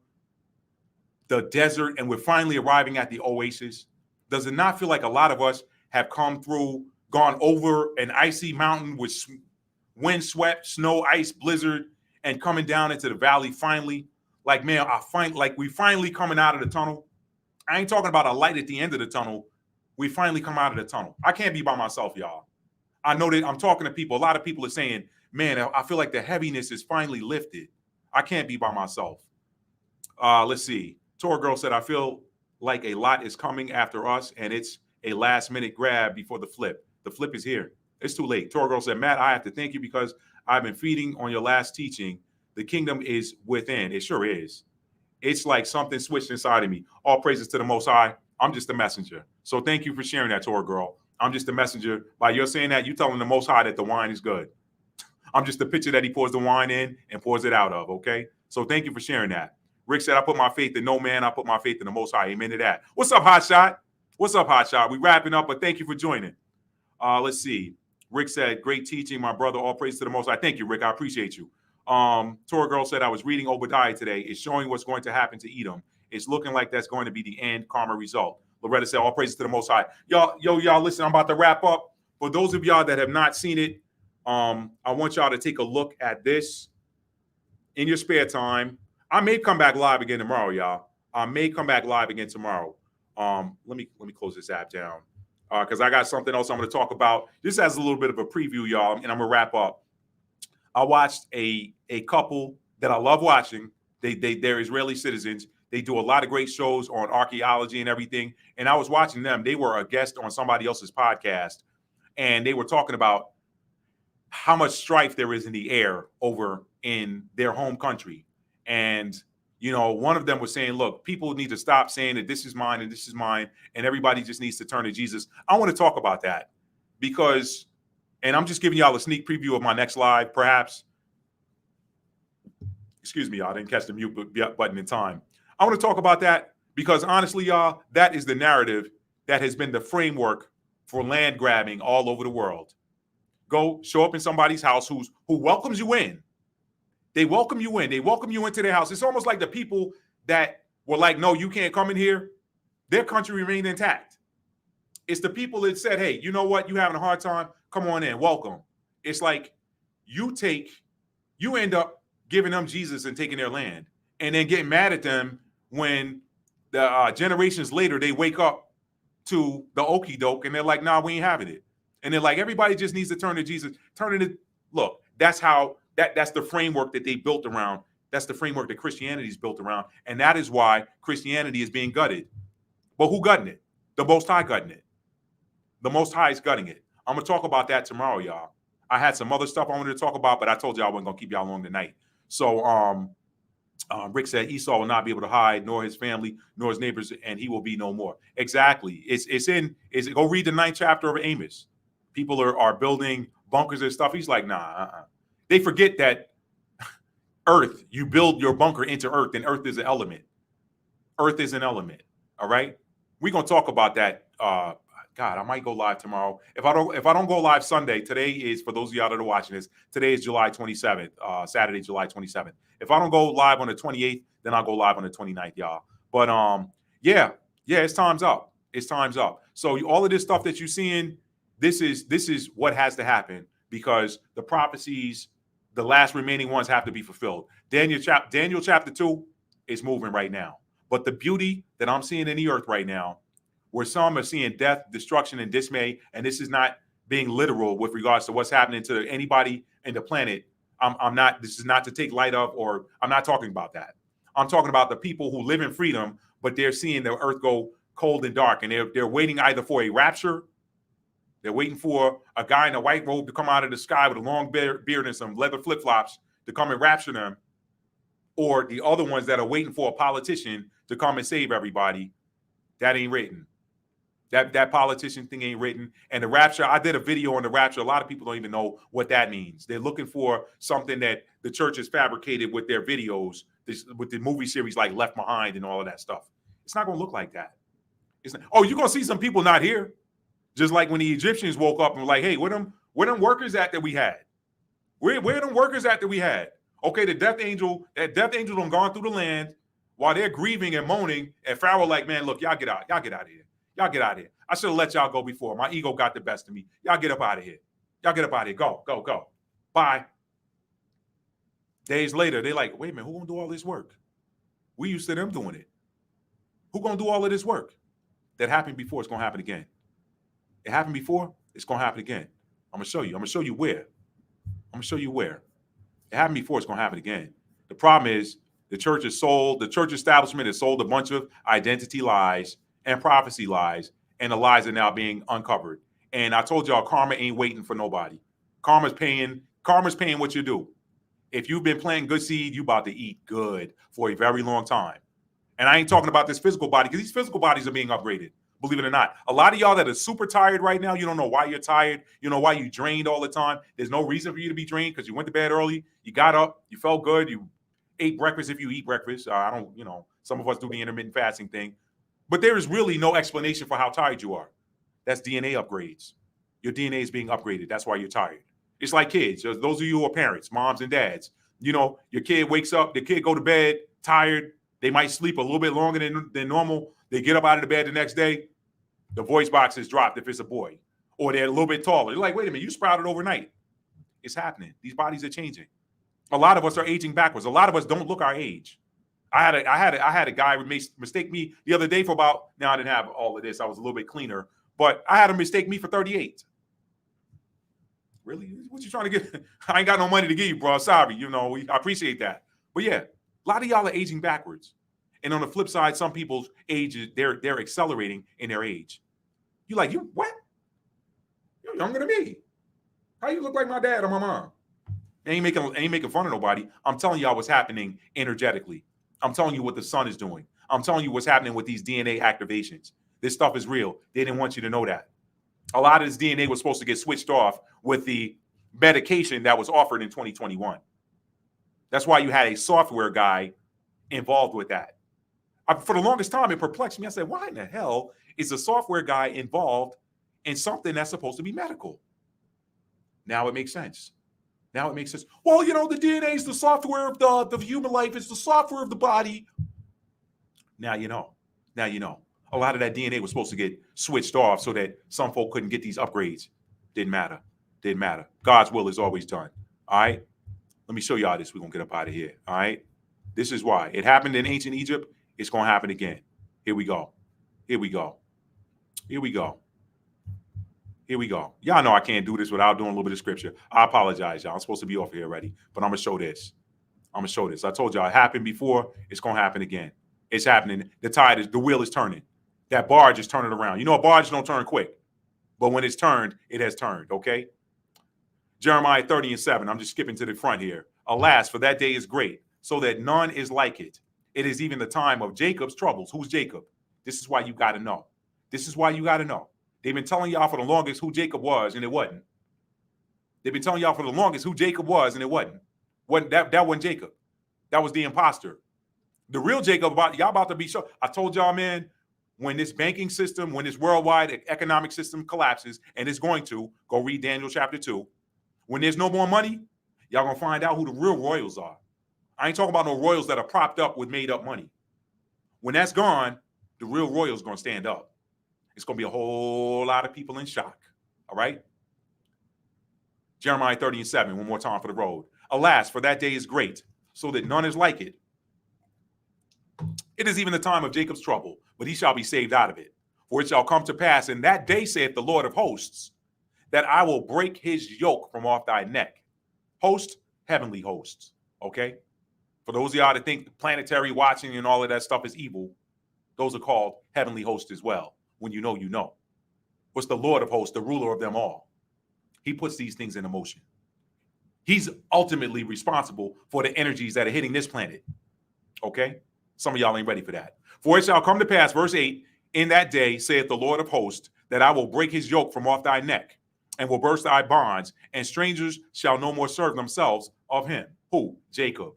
the desert and we're finally arriving at the oasis? Does it not feel like a lot of us have come through, gone over an icy mountain with windswept, snow, ice, blizzard, and coming down into the valley finally? Like, man, we finally coming out of the tunnel. I ain't talking about a light at the end of the tunnel. We finally come out of the tunnel. I can't be by myself, y'all. I know that I'm talking to people. A lot of people are saying, man, I feel like the heaviness is finally lifted. I can't be by myself. Let's see. Tora Girl said, I feel like a lot is coming after us, and it's a last-minute grab before the flip. The flip is here. It's too late. Tora Girl said, Matt, I have to thank you because I've been feeding on your last teaching. The kingdom is within. It sure is. It's like something switched inside of me. All praises to the Most High. I'm just a messenger. So thank you for sharing that, Tora Girl. I'm just a messenger. By your saying that, you telling the Most High that the wine is good. I'm just the pitcher that he pours the wine in and pours it out of, okay? So thank you for sharing that. Rick said, I put my faith in no man. I put my faith in the Most High. Amen to that. What's up, Hotshot? What's up, Hotshot? We wrapping up, but thank you for joining. Let's see. Rick said, great teaching, my brother. All praise to the Most High. Thank you, Rick. I appreciate you. Tora Girl said, I was reading Obadiah today. It's showing what's going to happen to Edom. It's looking like that's going to be the end karma result. Loretta said, all praises to the Most High. Y'all, listen, I'm about to wrap up. For those of y'all that have not seen it, I want y'all to take a look at this in your spare time. I may come back live again tomorrow, y'all. I may come back live again tomorrow. Let me close this app down because I got something else I'm going to talk about. This has a little bit of a preview, y'all, and I'm going to wrap up. I watched a couple that I love watching. They're Israeli citizens. They do a lot of great shows on archaeology and everything. And I was watching them. They were a guest on somebody else's podcast, and they were talking about how much strife there is in the air over in their home country. And, one of them was saying, look, people need to stop saying that this is mine and this is mine, and everybody just needs to turn to Jesus. I want to talk about that because, and I'm just giving y'all a sneak preview of my next live, perhaps. Excuse me, y'all, I didn't catch the mute button in time. I want to talk about that because honestly, y'all, that is the narrative that has been the framework for land grabbing all over the world. Go show up in somebody's house who welcomes you in. They welcome you in. They welcome you into their house. It's almost like the people that were like, no, you can't come in here. Their country remained intact. It's the people that said, hey, you know what? You having a hard time? Come on in. Welcome. It's like you end up giving them Jesus and taking their land and then getting mad at them when the generations later, they wake up to the okie doke and they're like, nah, we ain't having it. And they're like, everybody just needs to turn to Jesus. Look, that's the framework that they built around. That's the framework that Christianity is built around. And that is why Christianity is being gutted. But who gutting it? The Most High gutting it. The Most High is gutting it. I'm going to talk about that tomorrow, y'all. I had some other stuff I wanted to talk about, but I told y'all I wasn't going to keep y'all long tonight. So Rick said Esau will not be able to hide, nor his family, nor his neighbors, and he will be no more. Exactly. Go read the 9th chapter of Amos. People are building bunkers and stuff. He's like, nah. They forget that earth, you build your bunker into earth, and earth is an element. Earth is an element. All right. We're going to talk about that. God, I might go live tomorrow. If I don't go live Sunday, today is, for those of y'all that are watching this, today is July 27th, Saturday, July 27th. If I don't go live on the 28th, then I'll go live on the 29th, y'all. But yeah, it's time's up. It's time's up. So all of this stuff that you're seeing, this is what has to happen, because the prophecies, the last remaining ones, have to be fulfilled. Daniel chapter 2 is moving right now. But the beauty that I'm seeing in the earth right now, where some are seeing death, destruction, and dismay, and this is not being literal with regards to what's happening to anybody in the planet. This is not to take light of, or I'm not talking about that. I'm talking about the people who live in freedom, but they're seeing the earth go cold and dark, and they're waiting either for a rapture, they're waiting for a guy in a white robe to come out of the sky with a long beard and some leather flip-flops to come and rapture them, or the other ones that are waiting for a politician to come and save everybody. That ain't written. That politician thing ain't written. And the rapture, I did a video on the rapture. A lot of people don't even know what that means. They're looking for something that the church has fabricated with their videos, with the movie series like Left Behind and all of that stuff. It's not going to look like that. It's not. Oh, you're going to see some people not here. Just like when the Egyptians woke up and were like, hey, where them workers at that we had? Where them workers at that we had? Okay, that death angel done gone through the land while they're grieving and moaning. And Pharaoh like, man, look, y'all get out. Y'all get out of here. Y'all get out of here. I should have let y'all go before. My ego got the best of me. Y'all get up out of here. Y'all get up out of here. Go, go, go. Bye. Days later, they're like, wait a minute, who gonna do all this work? We used to them doing it. Who gonna do all of this work? That happened before, it's gonna happen again. It happened before, it's gonna happen again. I'm gonna show you. I'm gonna show you where. I'm gonna show you where. It happened before, it's gonna happen again. The problem is the church establishment has sold a bunch of identity lies and prophecy lies, and the lies are now being uncovered. And I told y'all, karma ain't waiting for nobody. Karma's paying what you do. If you've been planting good seed, you about to eat good for a very long time. And I ain't talking about this physical body, because these physical bodies are being upgraded, believe it or not. A lot of y'all that are super tired right now, you don't know why you're tired. You know why you drained all the time. There's no reason for you to be drained, because you went to bed early, you got up, you felt good, you ate breakfast if you eat breakfast. Some of us do the intermittent fasting thing. But there is really no explanation for how tired you are. That's DNA upgrades. Your DNA is being upgraded. That's why you're tired. It's like kids. Those of you who are parents, moms and dads. You know, your kid wakes up, the kid go to bed tired. They might sleep a little bit longer than normal. They get up out of the bed the next day. The voice box is dropped if it's a boy. Or they're a little bit taller. You're like, wait a minute, you sprouted overnight. It's happening. These bodies are changing. A lot of us are aging backwards. A lot of us don't look our age. I had a guy mistake me the other day for about, now I didn't have all of this. I was a little bit cleaner, but I had him mistake me for 38. Really? What you trying to get? I ain't got no money to give you, bro. Sorry. I appreciate that. But yeah, a lot of y'all are aging backwards. And on the flip side, some people's age, they're accelerating in their age. You like, you what? You're younger than me. How you look like my dad or my mom? Ain't making fun of nobody. I'm telling y'all what's happening energetically. I'm telling you what the sun is doing. I'm telling you what's happening with these DNA activations. This stuff is real. They didn't want you to know that. A lot of this DNA was supposed to get switched off with the medication that was offered in 2021. That's why you had a software guy involved with that. For the longest time, it perplexed me. I said, why in the hell is a software guy involved in something that's supposed to be medical? Now it makes sense. Now it makes sense. Well, the DNA is the software of the human life. It's the software of the body. Now you know. Now you know. A lot of that DNA was supposed to get switched off so that some folk couldn't get these upgrades. Didn't matter. Didn't matter. God's will is always done. All right? Let me show y'all this. We're going to get up out of here. All right? This is why. It happened in ancient Egypt. It's going to happen again. Here we go. Here we go. Here we go. Here we go. Y'all know I can't do this without doing a little bit of scripture. I apologize, y'all. I'm supposed to be off here already, but I'm going to show this. I'm going to show this. I told y'all it happened before. It's going to happen again. It's happening. The wheel is turning. That barge is turning around. A barge don't turn quick, But when it's turned, it has turned, okay? Jeremiah 30:7. I'm just skipping to the front here. Alas, for that day is great, so that none is like it. It is even the time of Jacob's troubles. Who's Jacob? This is why you got to know. This is why you got to know. They've been telling y'all for the longest who Jacob was, and it wasn't. They've been telling y'all for the longest who Jacob was, and it wasn't. That wasn't Jacob. That was the imposter. The real Jacob, y'all about to be shown. I told y'all, man, when this banking system, when this worldwide economic system collapses, and it's going to, go read Daniel chapter 2. When there's no more money, y'all gonna find out who the real royals are. I ain't talking about no royals that are propped up with made up money. When that's gone, the real royals gonna stand up. It's gonna be a whole lot of people in shock. All right. Jeremiah 30:7, one more time for the road. Alas, for that day is great, so that none is like it. It is even the time of Jacob's trouble, but he shall be saved out of it. For it shall come to pass in that day, saith the Lord of hosts, that I will break his yoke from off thy neck. Host, heavenly hosts. Okay? For those of y'all that think planetary watching and all of that stuff is evil, those are called heavenly hosts as well. When you know, you know. What's the Lord of hosts, the ruler of them all? He puts these things into motion. He's ultimately responsible for the energies that are hitting this planet. Okay? Some of y'all ain't ready for that. For it shall come to pass, verse 8, in that day, saith the Lord of hosts, that I will break his yoke from off thy neck, and will burst thy bonds, and strangers shall no more serve themselves of him. Who? Jacob.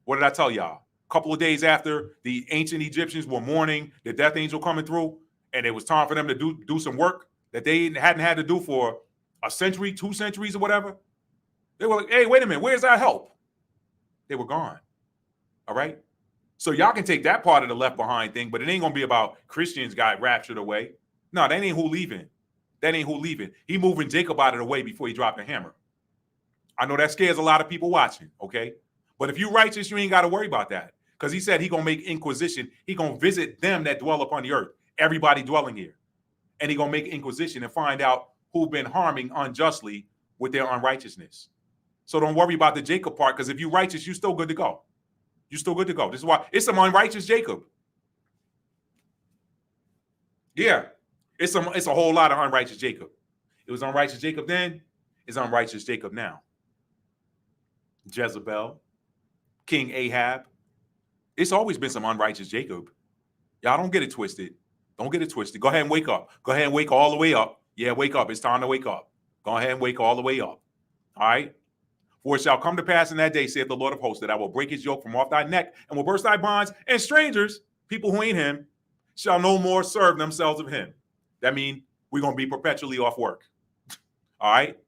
What did I tell y'all? A couple of days after the ancient Egyptians were mourning the death angel coming through, and it was time for them to do some work that they hadn't had to do for a century, 2 centuries or whatever. They were like, hey, wait a minute, where's our help? They were gone. All right? So y'all can take that part of the left behind thing, but it ain't going to be about Christians got raptured away. No, that ain't who leaving. That ain't who leaving. He moving Jacob out of the way before he dropped the hammer. I know that scares a lot of people watching, okay? But if you righteous, you ain't got to worry about that. Because he said he going to make inquisition. He going to visit them that dwell upon the earth. Everybody dwelling here. And he going to make inquisition and find out who've been harming unjustly with their unrighteousness. So don't worry about the Jacob part, because if you're righteous, you're still good to go. You're still good to go. This is why it's some unrighteous Jacob. Yeah, it's a whole lot of unrighteous Jacob. It was unrighteous Jacob then. It's unrighteous Jacob now. Jezebel, King Ahab. It's always been some unrighteous Jacob. Y'all don't get it twisted. Don't get it twisted. Go ahead and wake up. Go ahead and wake all the way up. Yeah, wake up. It's time to wake up. Go ahead and wake all the way up. All right. For it shall come to pass in that day, saith the Lord of hosts, that I will break his yoke from off thy neck and will burst thy bonds, and strangers, people who ain't him, shall no more serve themselves of him. That means we're going to be perpetually off work. All right.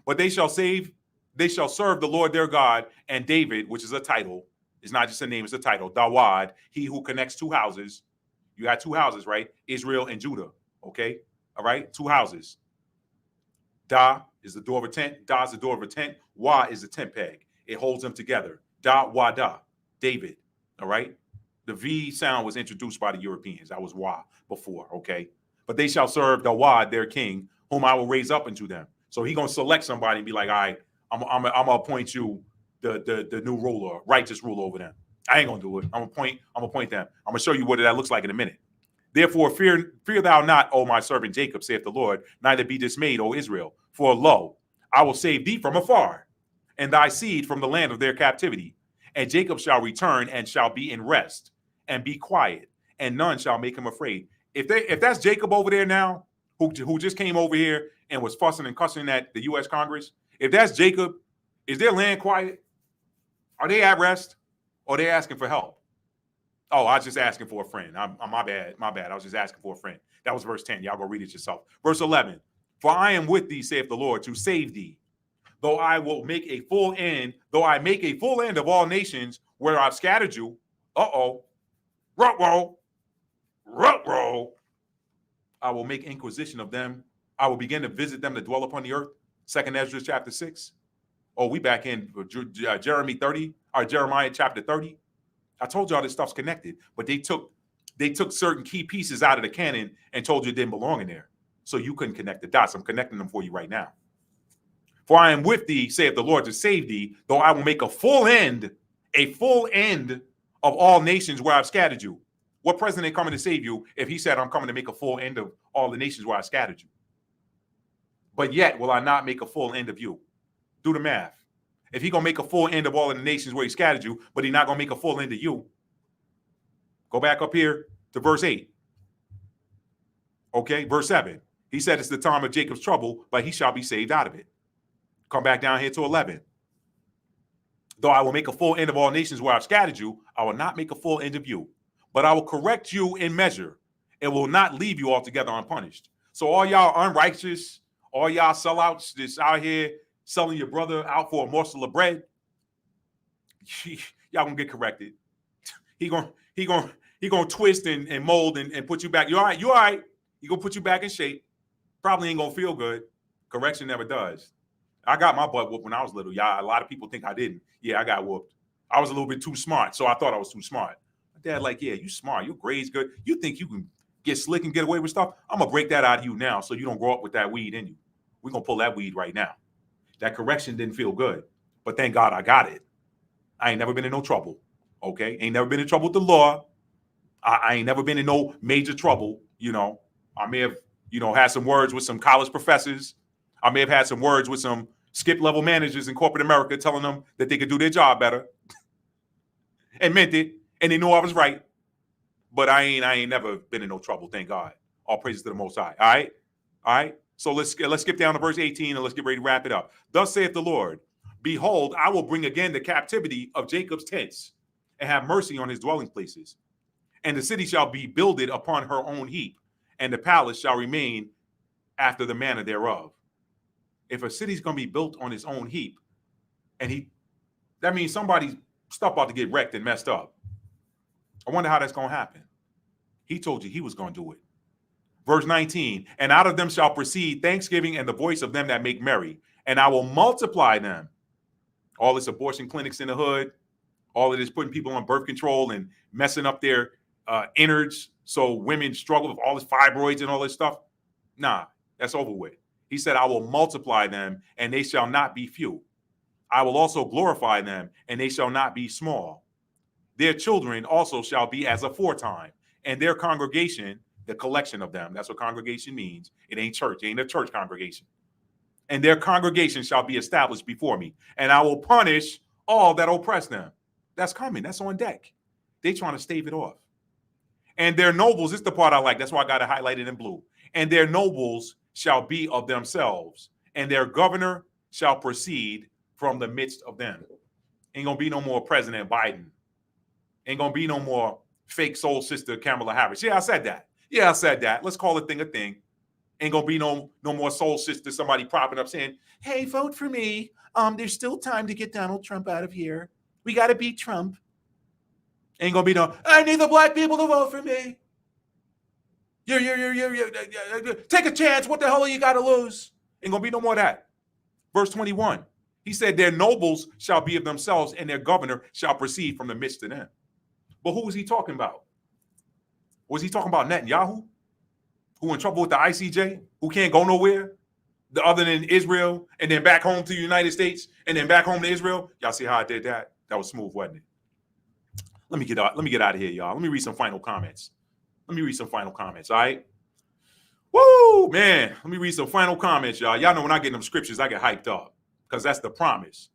But they shall serve the Lord their God, and David, which is a title. It's not just a name, it's a title. Dawad, he who connects 2 houses. You got 2 houses, right? Israel and Judah. Okay. All right. 2 houses. Da is the door of a tent. Da is the door of a tent. Wa is the tent peg. It holds them together. Da, wa, da. David. All right. The V sound was introduced by the Europeans. That was wa before. Okay. But they shall serve Dawad, their king, whom I will raise up unto them. So he gonna select somebody and be like, all right, I'm gonna appoint you the new ruler, righteous ruler over them. I ain't gonna do it. I'm gonna appoint them. I'm gonna show you what that looks like in a minute. Therefore, fear thou not, O my servant Jacob, saith the Lord, neither be dismayed, O Israel. For lo, I will save thee from afar, and thy seed from the land of their captivity. And Jacob shall return and shall be in rest, and be quiet, and none shall make him afraid. If that's Jacob over there now, who just came over here and was fussing and cussing at the U.S. Congress, if that's Jacob, is their land quiet? Are they at rest? Or are they asking for help? Oh, I was just asking for a friend. My bad. I was just asking for a friend. That was verse 10. Y'all go read it yourself. Verse 11. For I am with thee, saith the Lord, to save thee. Though I make a full end of all nations where I've scattered you. Ruh-roh. I will make inquisition of them. I will begin to visit them that dwell upon the earth. 2nd Ezra chapter 6. Oh, we back in Jeremiah chapter 30. I told y'all this stuff's connected, but they took certain key pieces out of the canon and told you it didn't belong in there. So you couldn't connect the dots. I'm connecting them for you right now. For I am with thee, saith the Lord, to save thee, though I will make a full end of all nations where I've scattered you. What president coming to save you if he said, I'm coming to make a full end of all the nations where I scattered you? But yet will I not make a full end of you? Do the math. If he going to make a full end of all of the nations where he scattered you, but he's not going to make a full end of you, go back up here to verse 8. Okay, verse 7. He said it's the time of Jacob's trouble, but he shall be saved out of it. Come back down here to 11. Though I will make a full end of all nations where I've scattered you, I will not make a full end of you. But I will correct you in measure and will not leave you altogether unpunished. So all y'all unrighteous, all y'all sellouts that's out here selling your brother out for a morsel of bread, y'all gonna get corrected. He gonna twist and mold and put you back. You all right? You all right? He gonna put you back in shape. Probably ain't gonna feel good. Correction never does. I got my butt whooped when I was little. Yeah, a lot of people think I didn't. Yeah, I got whooped. I was a little bit too smart, so I thought I was too smart. My dad like, yeah, you smart. Your grades good. You think you can get slick and get away with stuff? I'm gonna break that out of you now, so you don't grow up with that weed in you. We're gonna pull that weed right now. That correction didn't feel good, but thank God I got it. I ain't never been in no trouble. Okay, ain't never been in trouble with the law. I ain't never been in no major trouble. You know, I may have, had some words with some college professors. I may have had some words with some skip level managers in corporate America telling them that they could do their job better and meant it. And they knew I was right. But I ain't never been in no trouble. Thank God. All praises to the Most High. All right. So let's skip down to verse 18 and let's get ready to wrap it up. Thus saith the Lord, behold, I will bring again the captivity of Jacob's tents and have mercy on his dwelling places. And the city shall be builded upon her own heap, and the palace shall remain after the manner thereof. If a city's going to be built on its own heap, that means somebody's stuff about to get wrecked and messed up. I wonder how that's going to happen. He told you he was going to do it. Verse 19, and out of them shall proceed thanksgiving and the voice of them that make merry, and I will multiply them. All this abortion clinics in the hood, all of this putting people on birth control and messing up their innards so women struggle with all this fibroids and all this stuff. Nah, that's over with. He said, I will multiply them and they shall not be few. I will also glorify them and they shall not be small. Their children also shall be as aforetime, and their congregation, the collection of them. That's what congregation means. It ain't church. It ain't a church congregation. And their congregation shall be established before me, and I will punish all that oppress them. That's coming. That's on deck. They trying to stave it off. And their nobles, this is the part I like. That's why I got it highlighted in blue. And their nobles shall be of themselves, and their governor shall proceed from the midst of them. Ain't gonna be no more President Biden. Ain't gonna be no more fake soul sister Kamala Harris. Yeah, I said that. Let's call a thing a thing. Ain't gonna be no more soul sister, somebody propping up saying, hey, vote for me. There's still time to get Donald Trump out of here. We gotta beat Trump. Ain't gonna be no, I need the black people to vote for me. You take a chance. What the hell are you got to lose? Ain't gonna be no more of that. Verse 21. He said, their nobles shall be of themselves, and their governor shall proceed from the midst of them. But who was he talking about? Was he talking about Netanyahu, who in trouble with the ICJ, who can't go nowhere other than Israel, and then back home to the United States, and then back home to Israel? Y'all see how I did that? That was smooth, wasn't it? Let me get out of here, y'all. Let me read some final comments. All right? Woo, man. Let me read some final comments, y'all. Y'all know when I get them scriptures, I get hyped up because that's the promise.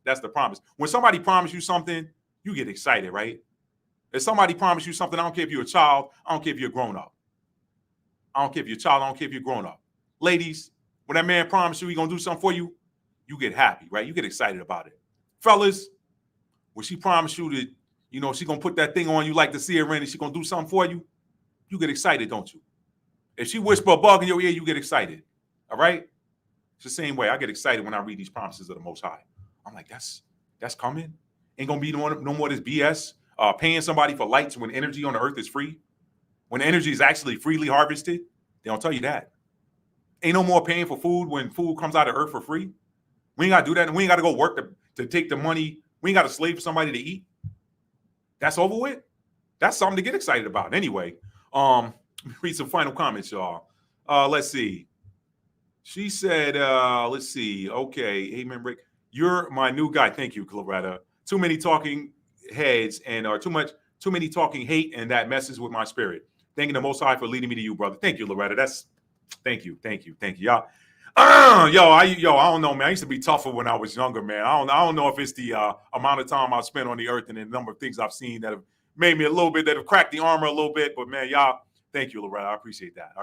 When somebody promises you something, you get excited, right? If somebody promises you something, I don't care if you're a child, I don't care if you're grown up. Ladies, when that man promises you he's going to do something for you, you get happy, right? You get excited about it. Fellas, when she promised you that, she's going to put that thing on you like the seer in and she's going to do something for you, you get excited, don't you? If she whisper a bug in your ear, you get excited. All right? It's the same way. I get excited when I read these promises of the Most High. I'm like, that's coming. Ain't going to be no more of this BS. Paying somebody for lights when energy on the earth is free. When energy is actually freely harvested, they don't tell you that. Ain't no more paying for food when food comes out of earth for free. We ain't got to do that. And we ain't got to go work to take the money. We ain't got to slave for somebody to eat. That's over with. That's something to get excited about. Anyway, read some final comments, y'all. Let's see. She said, let's see. Okay. Hey, man, Rick, you're my new guy. Thank you, Claretta. Too many talking heads and too much Too many talking hate, and that messes with my spirit. Thanking the Most High for leading me to you, brother. Thank you, Loretta. Thank you, y'all. I don't know, man. I used to be tougher when I was younger, man. I don't know if it's the amount of time I've spent on the earth and the number of things I've seen that have made me a little bit, that have cracked the armor a little bit. But man, y'all, thank you, Loretta. I appreciate that.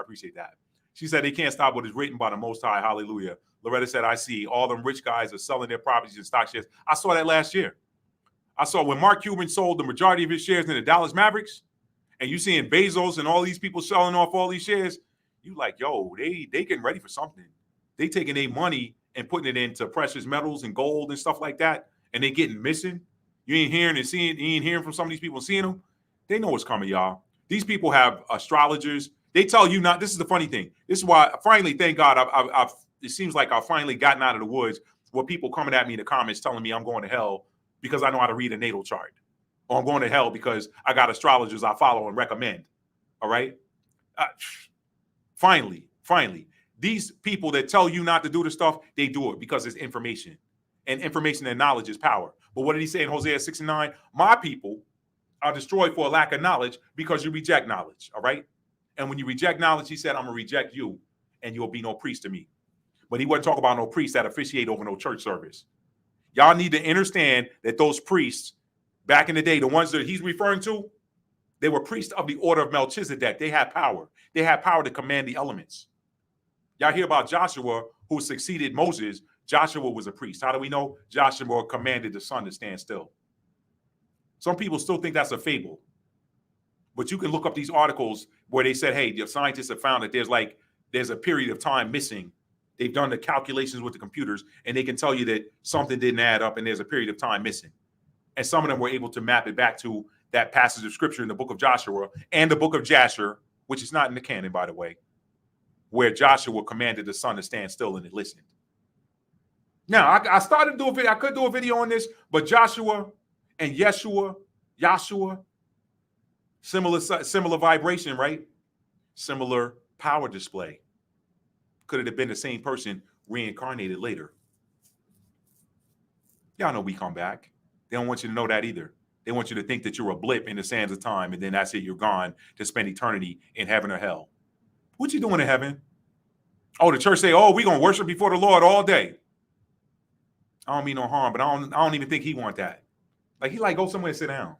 She said they can't stop what is written by the Most High. Hallelujah. Loretta said, I see all them rich guys are selling their properties and stock shares. I saw that last year. I saw when Mark Cuban sold the majority of his shares in the Dallas Mavericks, and you seeing Bezos and all these people selling off all these shares, you like, yo, they getting ready for something. They taking their money and putting it into precious metals and gold and stuff like that, and they getting missing. You ain't hearing from some of these people and seeing them. They know what's coming, y'all. These people have astrologers. They tell you not. This is the funny thing. This is why, finally, thank God, it seems like I've finally gotten out of the woods with people coming at me in the comments telling me I'm going to hell because I know how to read a natal chart. Or I'm going to hell because I got astrologers I follow and recommend. All right? Finally, these people that tell you not to do the stuff, they do it because it's information. And information and knowledge is power. But what did he say in Hosea 6:9? My people are destroyed for a lack of knowledge because you reject knowledge. All right? And when you reject knowledge, he said, I'm going to reject you and you'll be no priest to me. But he wasn't talking about no priests that officiate over no church service. Y'all need to understand that those priests back in the day, the ones that he's referring to, they were priests of the order of Melchizedek. They had power. They had power to command the elements. Y'all hear about Joshua, who succeeded Moses. Joshua was a priest. How do we know? Joshua commanded the sun to stand still. Some people still think that's a fable. But you can look up these articles where they said, hey, the scientists have found that there's a period of time missing. They've done the calculations with the computers, and they can tell you that something didn't add up and there's a period of time missing. And some of them were able to map it back to that passage of scripture in the book of Joshua and the book of Jasher, which is not in the canon, by the way, where Joshua commanded the sun to stand still and it listened. Now, I started to do a video. I could do a video on this, but Joshua and Yeshua, similar vibration, right? Similar power display. Could it have been the same person reincarnated later? Y'all know we come back. They don't want you to know that either. They want you to think that you're a blip in the sands of time, and then that's it, you're gone to spend eternity in heaven or hell. What you doing in heaven? Oh, the church say, oh, we're going to worship before the Lord all day. I don't mean no harm, but I don't even think he want that. Like, he like, go somewhere and sit down.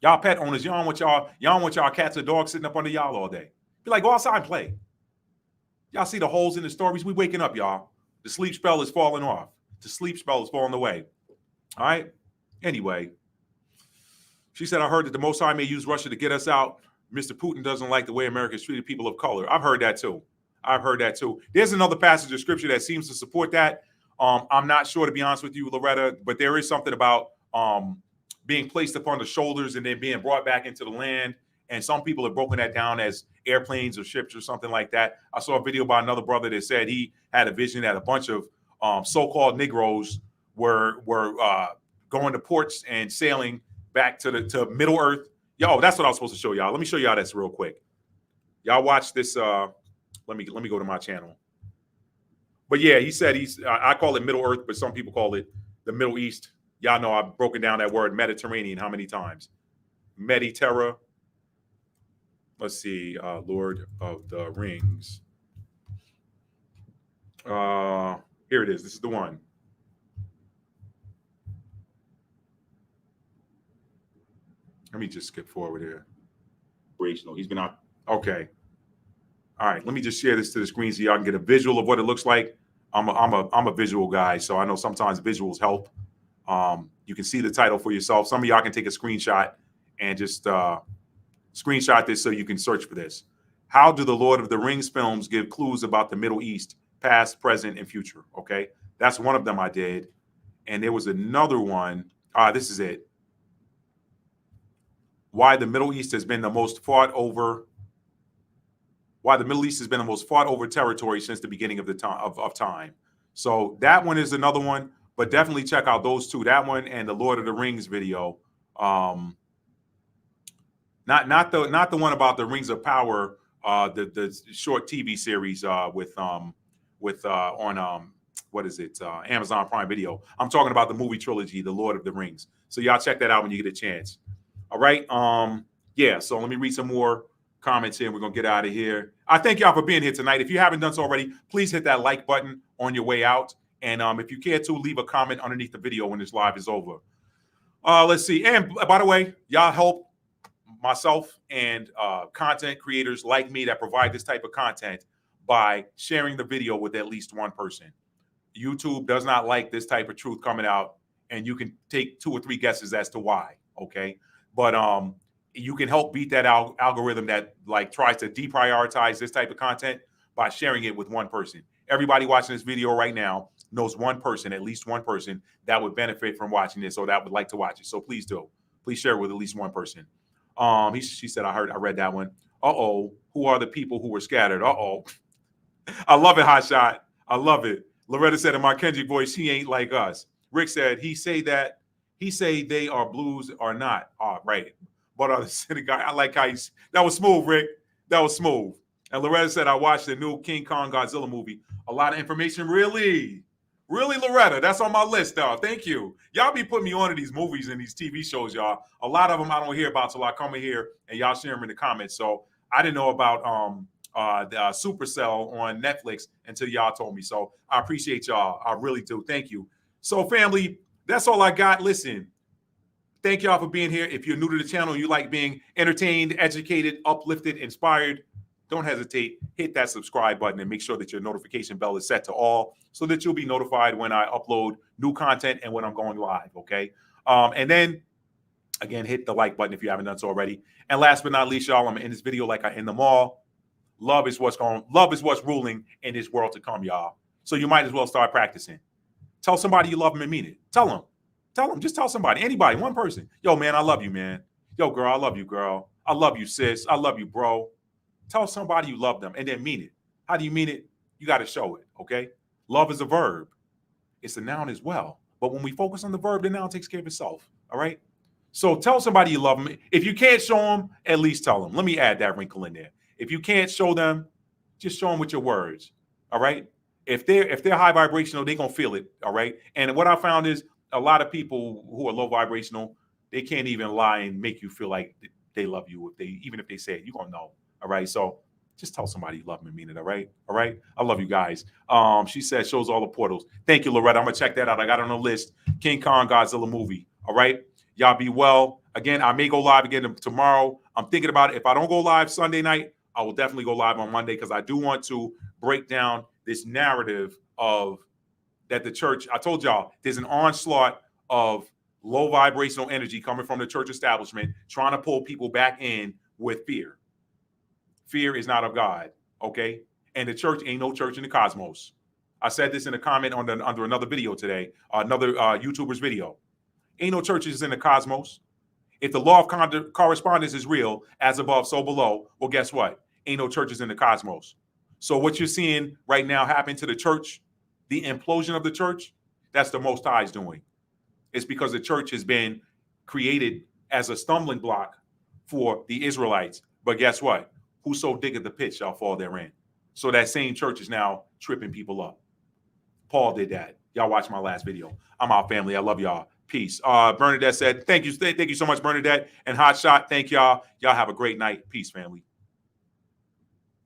Y'all pet owners, y'all don't want y'all cats or dogs sitting up under y'all all day. Be like, go outside and play. Y'all see the holes in the stories? We waking up, y'all. The sleep spell is falling off. The sleep spell is falling away. All right? Anyway, she said, I heard that the Most High may use Russia to get us out. Mr. Putin doesn't like the way America's treated people of color. I've heard that too. There's another passage of scripture that seems to support that. I'm not sure, to be honest with you, Loretta, but there is something about being placed upon the shoulders and then being brought back into the land. And some people have broken that down as airplanes or ships or something like that. I saw a video by another brother that said he had a vision that a bunch of so-called Negroes were going to ports and sailing back to Middle Earth. Yo, that's what I was supposed to show y'all. Let me show y'all this real quick. Y'all watch this. Let me go to my channel. But yeah, he said I call it Middle Earth, but some people call it the Middle East. Y'all know I've broken down that word Mediterranean how many times? Mediterra. Let's see, Lord of the Rings. Here it is. This is the one. Let me just skip forward here. He's been out. Okay. All right. Let me just share this to the screen so y'all can get a visual of what it looks like. I'm a visual guy, so I know sometimes visuals help. You can see the title for yourself. Some of y'all can take a screenshot and just screenshot this so you can search for this. How do the Lord of the Rings films give clues about the Middle East, past, present, and future? Okay. That's one of them I did. And there was another one. This is it. Why the Middle East has been the most fought over territory since the beginning of the time. So that one is another one, but definitely check out those two. That one and the Lord of the Rings video. Not the one about the Rings of Power, the short TV series with Amazon Prime Video. I'm talking about the movie trilogy, The Lord of the Rings. So y'all check that out when you get a chance. All right. Yeah. So let me read some more comments here. We're gonna get out of here. I thank y'all for being here tonight. If you haven't done so already, please hit that like button on your way out. And if you care to, leave a comment underneath the video when this live is over. Let's see. And by the way, y'all help myself and content creators like me that provide this type of content by sharing the video with at least one person. YouTube does not like this type of truth coming out, and you can take 2 or 3 guesses as to why. Okay. But you can help beat that algorithm that like tries to deprioritize this type of content by sharing it with one person. Everybody watching this video right now knows one person, at least one person that would benefit from watching this or that would like to watch it. So please do. Please share it with at least one person. She said, I read that one. Uh-oh. Who are the people who were scattered? Uh-oh. I love it, Hot Shot. I love it. Loretta said in my Kendrick voice, he ain't like us. Rick said, he say they are blues or not. Oh, right. But the synagogue, I like how that was smooth, Rick. That was smooth. And Loretta said, I watched the new King Kong Godzilla movie. A lot of information. Really, Loretta. That's on my list, dog. Thank you. Y'all be putting me on to these movies and these TV shows, y'all. A lot of them I don't hear about till I come in here and y'all share them in the comments. So I didn't know about the Supercell on Netflix until y'all told me. So I appreciate y'all. I really do. Thank you. So family, that's all I got. Listen. Thank y'all for being here. If you're new to the channel, you like being entertained, educated, uplifted, inspired, don't hesitate. Hit that subscribe button and make sure that your notification bell is set to all so that you'll be notified when I upload new content and when I'm going live, okay? And then, again, hit the like button if you haven't done so already. And last but not least, y'all, I'm going to end this video like I end them all. Love is what's ruling in this world to come, y'all. So you might as well start practicing. Tell somebody you love them and mean it. Tell them. Just tell somebody, anybody, one person. Yo, man, I love you, man. Yo, girl, I love you, girl. I love you, sis. I love you, bro. Tell somebody you love them and then mean it. How do you mean it? You got to show it, okay? Love is a verb. It's a noun as well. But when we focus on the verb, the noun takes care of itself, all right? So tell somebody you love them. If you can't show them, at least tell them. Let me add that wrinkle in there. If you can't show them, just show them with your words, all right? If they're high vibrational, they're going to feel it, all right? And what I found is a lot of people who are low vibrational, they can't even lie and make you feel like they love you. Even if they say it, you're gonna know. All right. So just tell somebody you love them and mean it. All right. All right. I love you guys. She said shows all the portals. Thank you, Loretta. I'm gonna check that out. I got it on the list. King Kong Godzilla movie. All right. Y'all be well. Again, I may go live again tomorrow. I'm thinking about it. If I don't go live Sunday night, I will definitely go live on Monday because I do want to break down this narrative of that the church, I told y'all, there's an onslaught of low vibrational energy coming from the church establishment, trying to pull people back in with fear. Fear is not of God, okay? And the church ain't no church in the cosmos. I said this in a comment under another video today, another YouTuber's video. Ain't no churches in the cosmos. If the law of correspondence is real, as above, so below, well, guess what? Ain't no churches in the cosmos. So what you're seeing right now happen to the church, the implosion of the church, that's the Most High's doing. It's because the church has been created as a stumbling block for the Israelites. But guess what? Whoso diggeth the pit shall fall therein. So that same church is now tripping people up. Paul did that. Y'all watch my last video. I'm out, family. I love y'all. Peace. Bernadette said, thank you so much, Bernadette. And Hot Shot, thank y'all. Y'all have a great night. Peace, family.